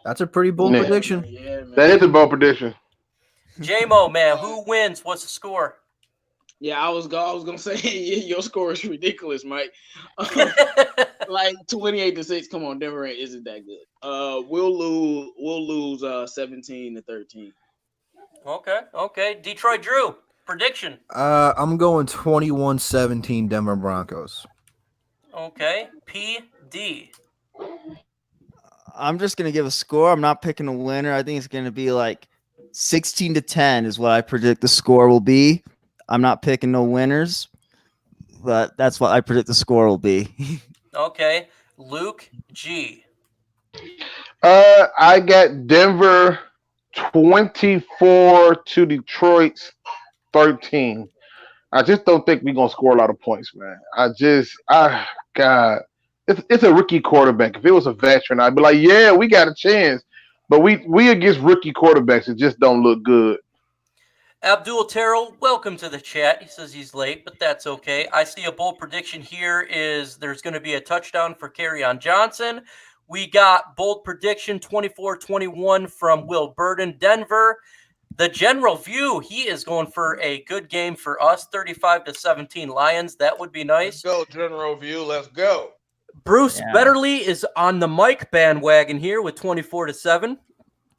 That's a pretty bold prediction. Yeah, man. That is a bold prediction. J-Mo, man, who wins? What's the score? Yeah, I was gonna say your score is ridiculous, Mike. Like 28-6. Come on, Denver isn't that good. We'll lose 17-13. Okay. Detroit Drew, prediction. I'm going 21-17 Denver Broncos. Okay. PD. I'm just going to give a score. I'm not picking a winner. I think it's going to be like 16-10 is what I predict the score will be. I'm not picking no winners, but that's what I predict the score will be. Okay. Luke G. I got Denver 24 to Detroit's 13. I just don't think we're gonna score a lot of points, man. God, it's a rookie quarterback. If it was a veteran, I'd be like, yeah, we got a chance. But we against rookie quarterbacks, it just don't look good. Abdul Terrell, welcome to the chat. He says he's late, but that's okay. I see a bold prediction here is there's going to be a touchdown for Kerryon Johnson. We got bold prediction 24-21 from Will Burden, Denver. The general view, he is going for a good game for us, 35-17 Lions. That would be nice. Let's go, general view. Let's go. Bruce Betterly is on the mic bandwagon here with 24-7.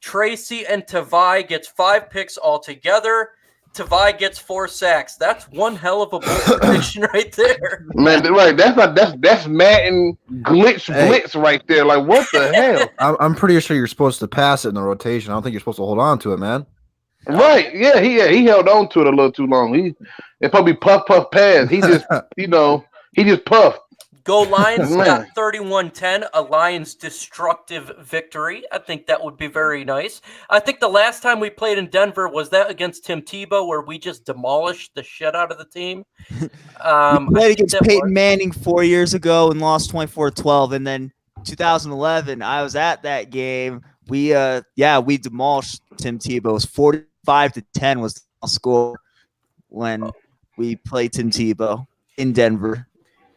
Tracy and Tavai gets 5 picks altogether. Tavai gets 4 sacks. That's one hell of a bold prediction right there. Man, right? That's Madden blitz right there. Like, what the hell? I'm pretty sure you're supposed to pass it in the rotation. I don't think you're supposed to hold on to it, man. Right? Yeah, he held on to it a little too long. It probably puff pass. He just he just puffed. Go Lions got 31-10, a Lions destructive victory. I think that would be very nice. I think the last time we played in Denver was that against Tim Tebow where we just demolished the shit out of the team. We played against Peyton Manning 4 years ago and lost 24-12. And then 2011, I was at that game. We demolished Tim Tebow. It was 45-10 was the score when we played Tim Tebow in Denver.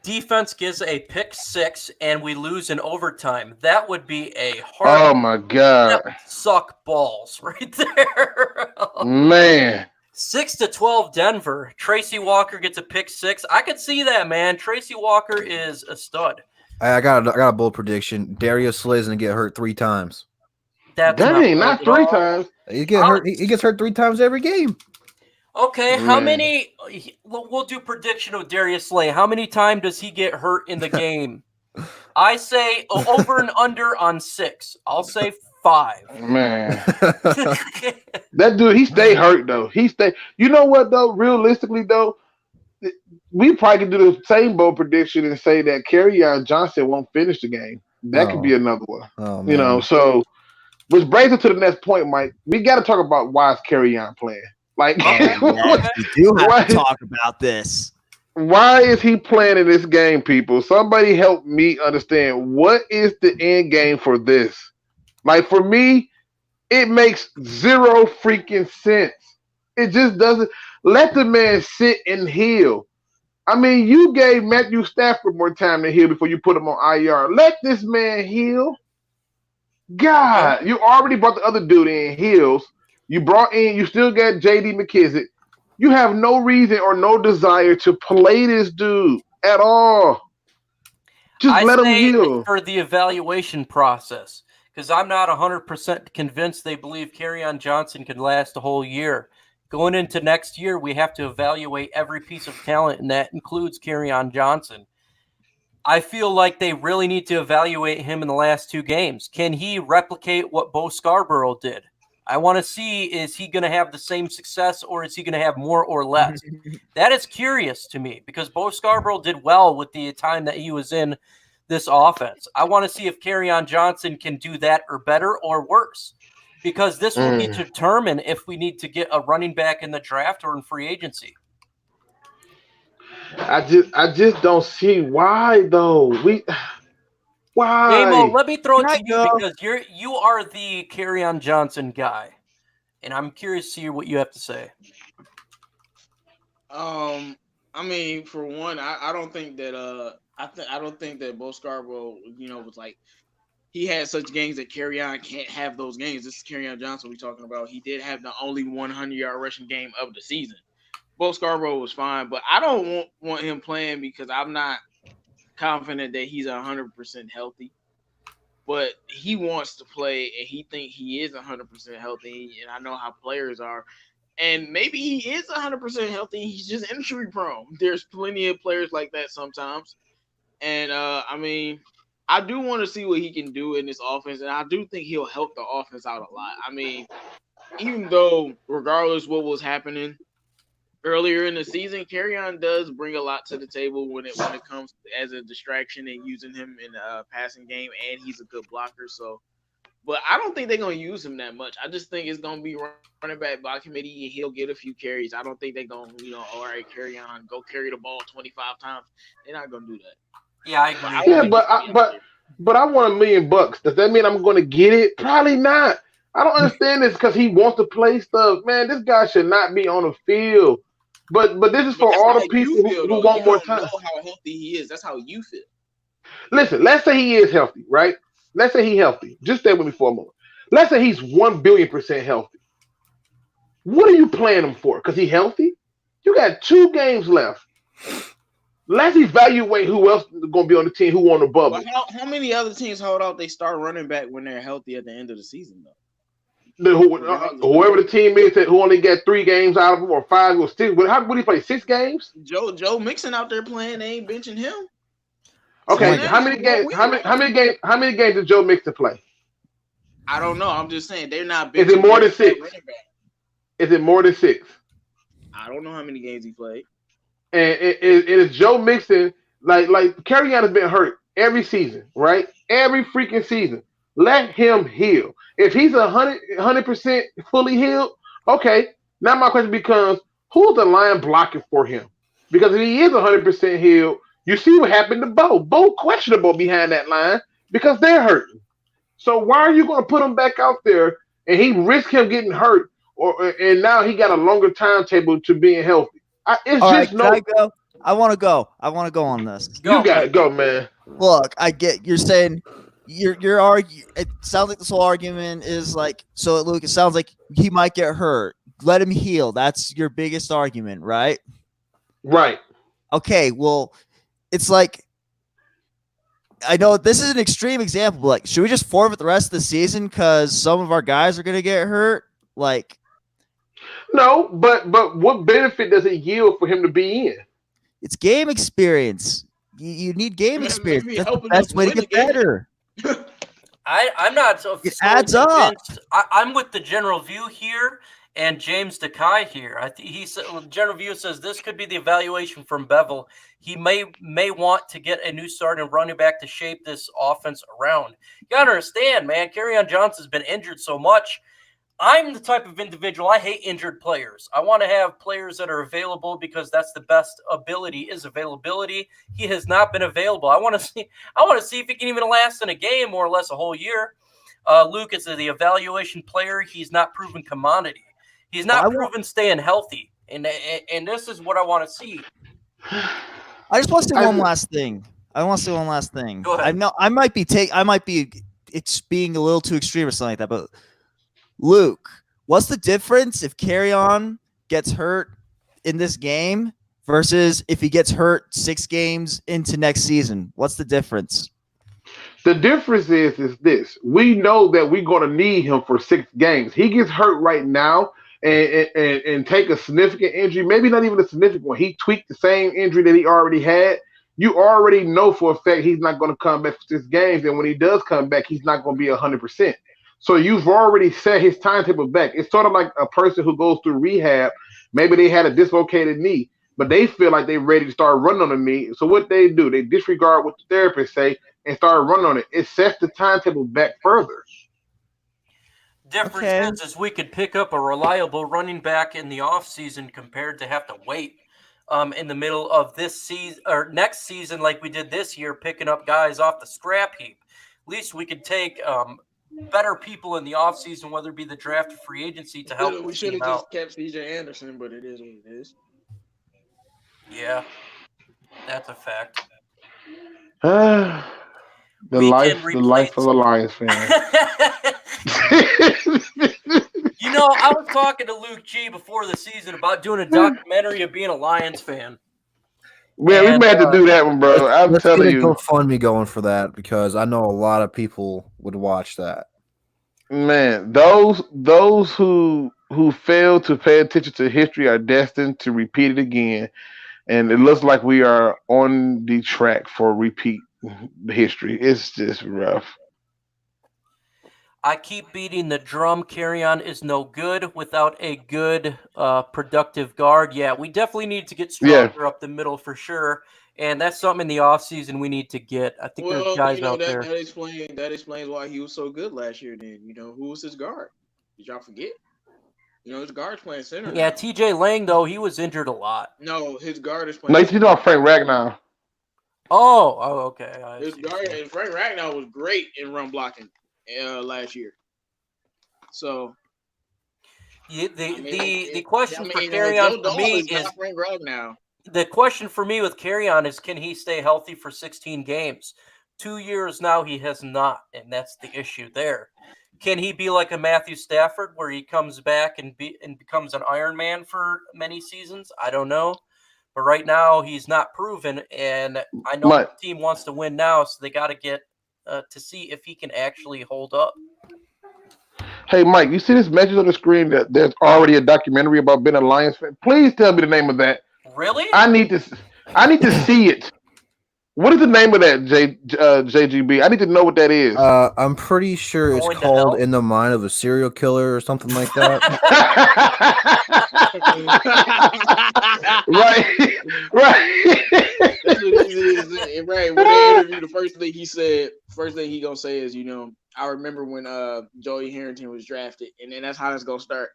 Defense gives a pick 6 and we lose in overtime. That would be a hard. Oh my God! Suck balls right there, man. 6-12 Denver. Tracy Walker gets a pick 6. I could see that, man. Tracy Walker is a stud. I got a bold prediction. Darius Slay's gonna get hurt 3 times. That's not 3 times. He gets hurt 3 times every game. Okay, how many? We'll do prediction of Darius Slay. How many times does he get hurt in the game? I say over and under on 6. I'll say 5. Man, that dude, he stay hurt though. You know what though? Realistically though, we probably could do the same bold prediction and say that Kerryon Johnson won't finish the game. That could be another one. Oh, You know, man. so which brings us to the next point, Mike. We got to talk about why is Kerryon playing? Like, Okay. We do have Why- to talk about this. why is he playing in this game, people? Somebody help me understand what is the end game for this. Like for me, it makes zero freaking sense. It just doesn't. Let the man sit and heal. I mean, you gave Matthew Stafford more time to heal before you put him on IR. Let this man heal. God, you already brought the other dude in heals. You still got JD McKissick. You have no reason or no desire to play this dude at all. Just let him heal. For the evaluation process, because I'm not 100% convinced they believe Kerryon Johnson can last a whole year. Going into next year, we have to evaluate every piece of talent, and that includes Kerryon Johnson. I feel like they really need to evaluate him in the last 2 games. Can he replicate what Bo Scarborough did? I want to see, is he going to have the same success or is he going to have more or less? That is curious to me because Bo Scarborough did well with the time that he was in this offense. I want to see if Kerryon Johnson can do that or better or worse because this will be to determine if we need to get a running back in the draft or in free agency. I just don't see why though. Why? Damo, let me throw it Can I to you go? because you are the Kerryon Johnson guy, and I'm curious to hear what you have to say. I mean, for one, I don't think that I don't think that Bo Scarborough, was like he had such games that Kerryon can't have those games. This is Kerryon Johnson we're talking about. He did have the only 100-yard rushing game of the season. Bo Scarborough was fine, but I don't want him playing because I'm not confident that he's 100% healthy. But he wants to play, and he thinks he is 100% healthy. And I know how players are. And maybe he is 100% healthy. He's just injury prone. There's plenty of players like that sometimes. And, I mean, I do want to see what he can do in this offense. And I do think he'll help the offense out a lot. I mean, even though regardless what was happening earlier in the season, Kerryon does bring a lot to the table when it comes as a distraction and using him in the passing game, and he's a good blocker. So, but I don't think they're gonna use him that much. I just think it's gonna be running back by committee, and he'll get a few carries. I don't think they're gonna, all right, Kerryon, go carry the ball 25 times. They're not gonna do that. Yeah, I agree. Yeah, but I want $1 million. Does that mean I'm going to get it? Probably not. I don't understand this because he wants to play stuff. Man, this guy should not be on the field. But this is for all the people who want more time. Know how healthy he is. That's how you feel. Listen, let's say he is healthy, right? Let's say he's healthy. Just stay with me for a moment. Let's say he's 1,000,000,000% healthy. What are you playing him for? Because he's healthy? You got 2 games left. Let's evaluate who else is going to be on the team, who on the bubble. But how many other teams hold out they start running back when they're healthy at the end of the season, though? Whoever the team is who only got 3 games out of them or 5 or 6. But how would he play 6 games? Joe Mixon out there playing, they ain't benching him. Okay, So how many games? How many games did Joe Mixon play? I don't know. I'm just saying they're not. Is it more than 6? Is it more than 6? I don't know how many games he played. And is Joe Mixon like Kerryon has been hurt every season, right? Every freaking season. Let him heal. If he's 100% fully healed, okay. Now my question becomes, who's the line blocking for him? Because if he is 100% healed, you see what happened to Bo. Bo questionable behind that line because they're hurting. So why are you going to put him back out there and he risk him getting hurt, and now he got a longer timetable to being healthy? I want to go. I want to go on this. You got to go, man. Look, I get you're saying you're arguing. It sounds like this whole argument is like, so Luke, it sounds like he might get hurt. Let him heal. That's your biggest argument, right? Right. Okay. Well, it's like, I know this is an extreme example, but like, should we just forfeit the rest of the season because some of our guys are going to get hurt? Like, no, but what benefit does it yield for him to be in? It's game experience. You need game experience. That's the best way to get better. I'm not so it adds up. I'm with the general view here, and James DeKai here. He said, General View says this could be the evaluation from Bevel. He may want to get a new start and running back to shape this offense around. You gotta understand, man. Kerryon Johnson's been injured so much. I'm the type of individual, I hate injured players. I want to have players that are available because that's the best ability is availability. He has not been available. I want to see if he can even last in a game, more or less a whole year. Luke is the evaluation player. He's not proven commodity. He's not proven staying healthy. And this is what I want to see. I just want to say one last thing. Go ahead. I know I might be it's being a little too extreme or something like that, but Luke, what's the difference if Kerryon gets hurt in this game versus if he gets hurt 6 games into next season? What's the difference? The difference is this. We know that we're going to need him for 6 games. He gets hurt right now and take a significant injury, maybe not even a significant one. He tweaked the same injury that he already had. You already know for a fact he's not going to come back for 6 games, and when he does come back, he's not going to be 100%. So you've already set his timetable back. It's sort of like a person who goes through rehab. Maybe they had a dislocated knee, but they feel like they're ready to start running on the knee. So what they do, they disregard what the therapists say and start running on it. It sets the timetable back further. Difference is we could pick up a reliable running back in the offseason compared to have to wait in the middle of this season or next season like we did this year, picking up guys off the scrap heap. At least we could take better people in the offseason, whether it be the draft or free agency, to help. We should have just kept C.J. Anderson, but it is what it is. Yeah, that's a fact. The life of a Lions fan. You know, I was talking to Luke G before the season about doing a documentary of being a Lions fan. Man, we may have to do that one, bro. I'm telling you. Let's get a GoFundMe going for that because I know a lot of people would watch that. Man, those who fail to pay attention to history are destined to repeat it again. And it looks like we are on the track for repeat history. It's just rough. I keep beating the drum. Kerryon is no good without a good, productive guard. Yeah, we definitely need to get stronger up the middle for sure. And that's something in the offseason we need to get. I think there's guys out there. That explains why he was so good last year then. You know, who was his guard? Did y'all forget? You know, his guard's playing center. Yeah, now. TJ Lang, though, he was injured a lot. No, his guard is playing center. No, he's on Frank Ragnow. Oh, okay. His guard, and Frank Ragnow was great in run blocking last year. So the question for Kerryon for me is Frank Ragnow. The question for me with Kerryon is, can he stay healthy for 16 games? 2 years now he has not, and that's the issue there. Can he be like a Matthew Stafford where he comes back and becomes an Iron Man for many seasons? I don't know. But right now he's not proven, and I know the team wants to win now, so they got to get to see if he can actually hold up. Hey, Mike, you see this message on the screen that there's already a documentary about being a Lions fan? Please tell me the name of that. Really? I need to see it. What is the name of that, JGB? I need to know what that is. I'm pretty sure it's called In the Mind of a Serial Killer or something like that. Right. That's what it is. Right. When they interview, the first thing he gonna say is, you know, I remember when Joey Harrington was drafted, and then that's how it's gonna start.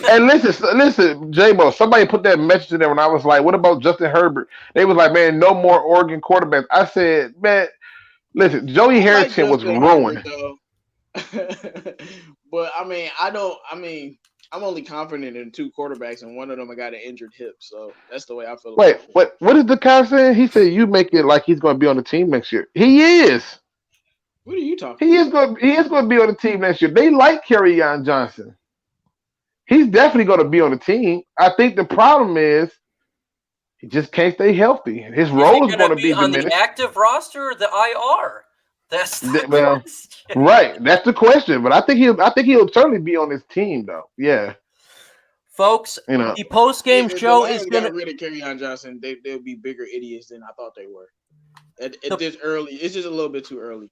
And listen, J-Bo, somebody put that message in there when I was like, what about Justin Herbert? They was like, man, no more Oregon quarterbacks. I said, man, listen, Joey Harrington was ruined. But I'm only confident in 2 quarterbacks, and one of them I got an injured hip, so that's the way I feel. Wait, what is the guy saying? He said you make it like he's gonna be on the team next year. He is. What are you talking He is going to be on the team next year. They like Kerryon Johnson. He's definitely going to be on the team. I think the problem is he just can't stay healthy. His role is going to be on diminished. The active roster or the IR? That's the question. Right. That's the question. But I think he'll certainly be on this team, though. Yeah. Folks, the post-game show is going to get rid of Kerryon Johnson. They'll be bigger idiots than I thought they were. At this early, it's just a little bit too early.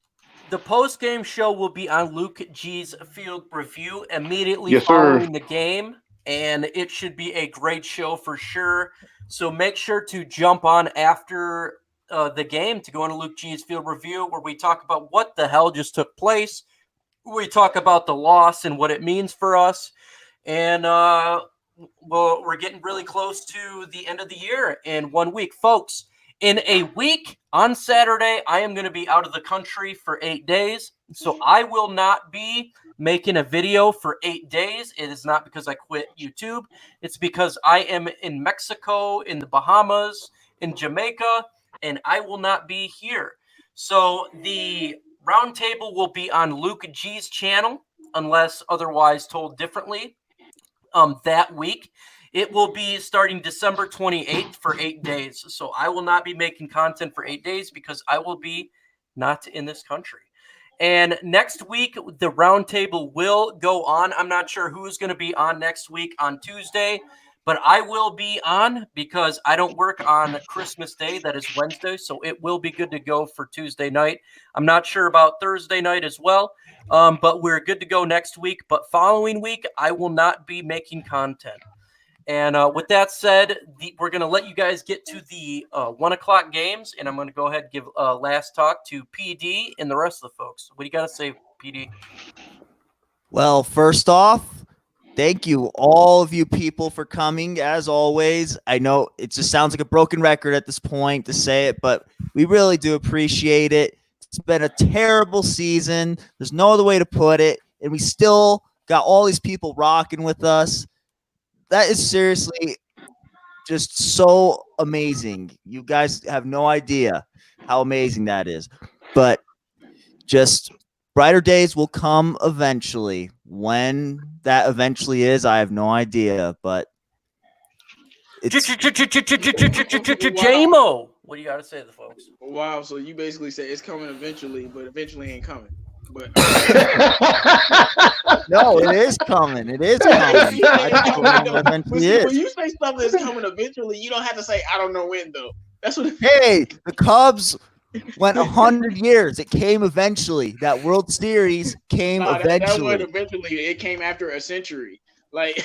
The post-game show will be on Luke G's field review immediately Yes, sir. following the game, and it should be a great show for sure. So make sure to jump on after the game to go into Luke G's field review, where we talk about what the hell just took place. We talk about the loss and what it means for us, and well, we're getting really close to the end of the year in 1 week, folks. In a week, on Saturday, I am going to be out of the country for 8 days. So I will not be making a video for 8 days. It is not because I quit YouTube. It's because I am in Mexico, in the Bahamas, in Jamaica, and I will not be here. So the roundtable will be on Luke G's channel, unless otherwise told differently, that week. It will be starting December 28th for 8 days. So I will not be making content for 8 days because I will be not in this country. And next week, the roundtable will go on. I'm not sure who's going to be on next week on Tuesday, but I will be on because I don't work on Christmas Day. That is Wednesday. So it will be good to go for Tuesday night. I'm not sure about Thursday night as well, but we're good to go next week. But following week, I will not be making content. And with that said, we're going to let you guys get to the 1 o'clock games, and I'm going to go ahead and give last talk to PD and the rest of the folks. What do you got to say, PD? Well, first off, thank you, all of you people, for coming, as always. I know it just sounds like a broken record at this point to say it, but we really do appreciate it. It's been a terrible season. There's no other way to put it, and we still got all these people rocking with us. That is seriously just so amazing. You guys have no idea how amazing that is. But just brighter days will come eventually. When that eventually is, I have no idea. But J-Mo, what do you got to say to the folks? Wow, so you basically say it's coming eventually, but eventually ain't coming. But no, it is coming. It is coming. When you say something is coming eventually, you don't have to say I don't know when though. That's what. Hey, the Cubs went 100 years. It came eventually. That World Series came eventually. That went eventually. It came after a century. Like.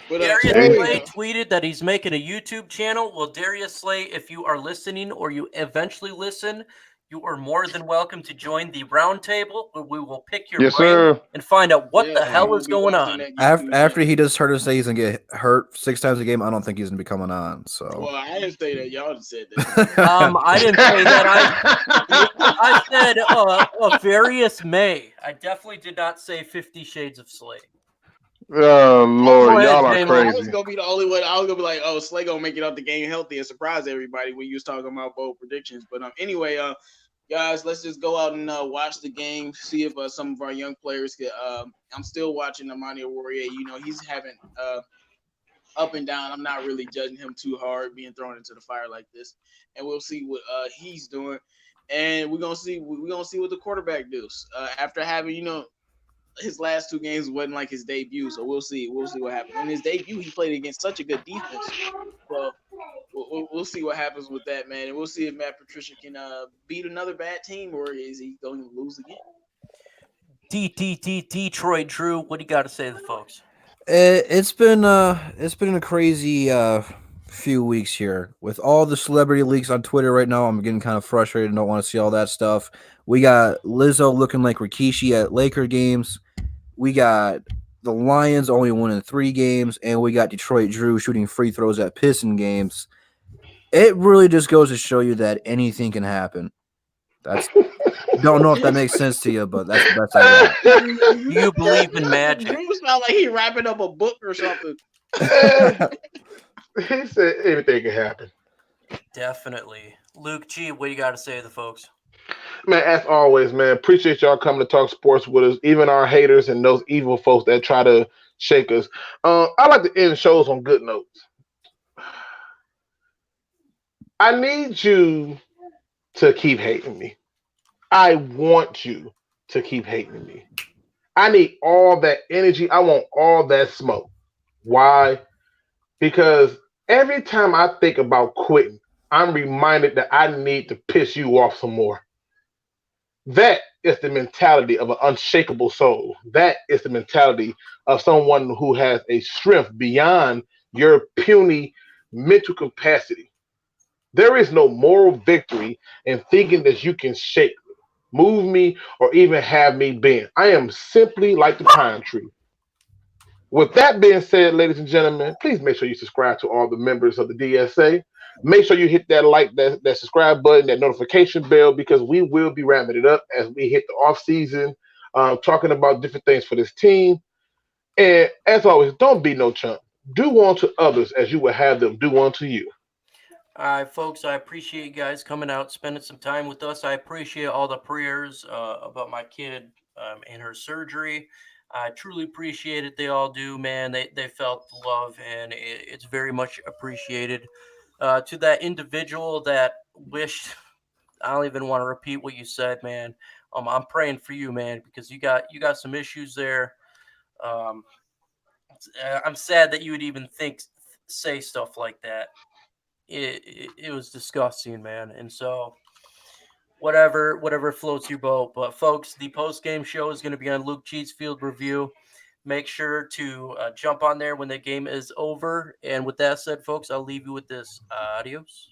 But, Darius Slay tweeted that he's making a YouTube channel. Well, Darius Slay, if you are listening or you eventually listen, you are more than welcome to join the roundtable, where we will pick your brain and find out what the hell is going on. After he just heard us say he's gonna get hurt 6 times a game, I don't think he's gonna be coming on. So well, I didn't say that. Y'all said that. I didn't say that. I said various may. I definitely did not say 50 Shades of Slay. Oh Lord, y'all are crazy. I was gonna be the only one. I was gonna be like, "Oh, Slay gonna make it out the game healthy and surprise everybody." When you was talking about bold predictions, but anyway, guys, let's just go out and watch the game. See if some of our young players get. I'm still watching Amani Warrior. You know, he's having up and down. I'm not really judging him too hard, being thrown into the fire like this, and we'll see what he's doing, and we're gonna see what the quarterback does after having his last 2 games wasn't like his debut, so we'll see what happens. In his debut, he played against such a good defense, so we'll see what happens with that, man, and we'll see if Matt Patricia can beat another bad team, or is he going to lose again? Detroit Drew, what do you got to say to the folks? It's been a crazy few weeks here with all the celebrity leaks on Twitter right now. I'm getting kind of frustrated and don't want to see all that stuff. We got Lizzo looking like Rikishi at Laker games. We got the Lions only winning 3 games, and we got Detroit Drew shooting free throws at Piston games. It really just goes to show you that anything can happen. Don't know if that makes sense to you, but that's the best I got. You believe in magic. Drew sound like he wrapping up a book or something. He said anything can happen. Definitely. Luke G, what do you got to say to the folks? Man, as always, man, appreciate y'all coming to talk sports with us, even our haters and those evil folks that try to shake us. I like to end shows on good notes. I need you to keep hating me. I want you to keep hating me. I need all that energy. I want all that smoke. Why? Because every time I think about quitting, I'm reminded that I need to piss you off some more. That is the mentality of an unshakable soul. That is the mentality of someone who has a strength beyond your puny mental capacity. There is no moral victory in thinking that you can shake me, move me, or even have me bend. I am simply like the pine tree. With that being said, ladies and gentlemen, please make sure you subscribe to all the members of the DSA. Make sure you hit that like, that subscribe button, that notification bell, because we will be ramping it up as we hit the off season, talking about different things for this team. And as always, don't be no chump. Do unto others as you would have them do unto you. All right, folks, I appreciate you guys coming out, spending some time with us. I appreciate all the prayers about my kid and her surgery. I truly appreciate it. They all do, man. They felt the love, and it's very much appreciated. To that individual that wished, I don't even want to repeat what you said, man. I'm praying for you, man, because you got some issues there. Um, I'm sad that you would even say stuff like that. It was disgusting, man. And so whatever floats your boat. But folks, the post game show is going to be on Luke Cheats Field Review. Make sure to jump on there when the game is over. And with that said, folks, I'll leave you with this. Adios.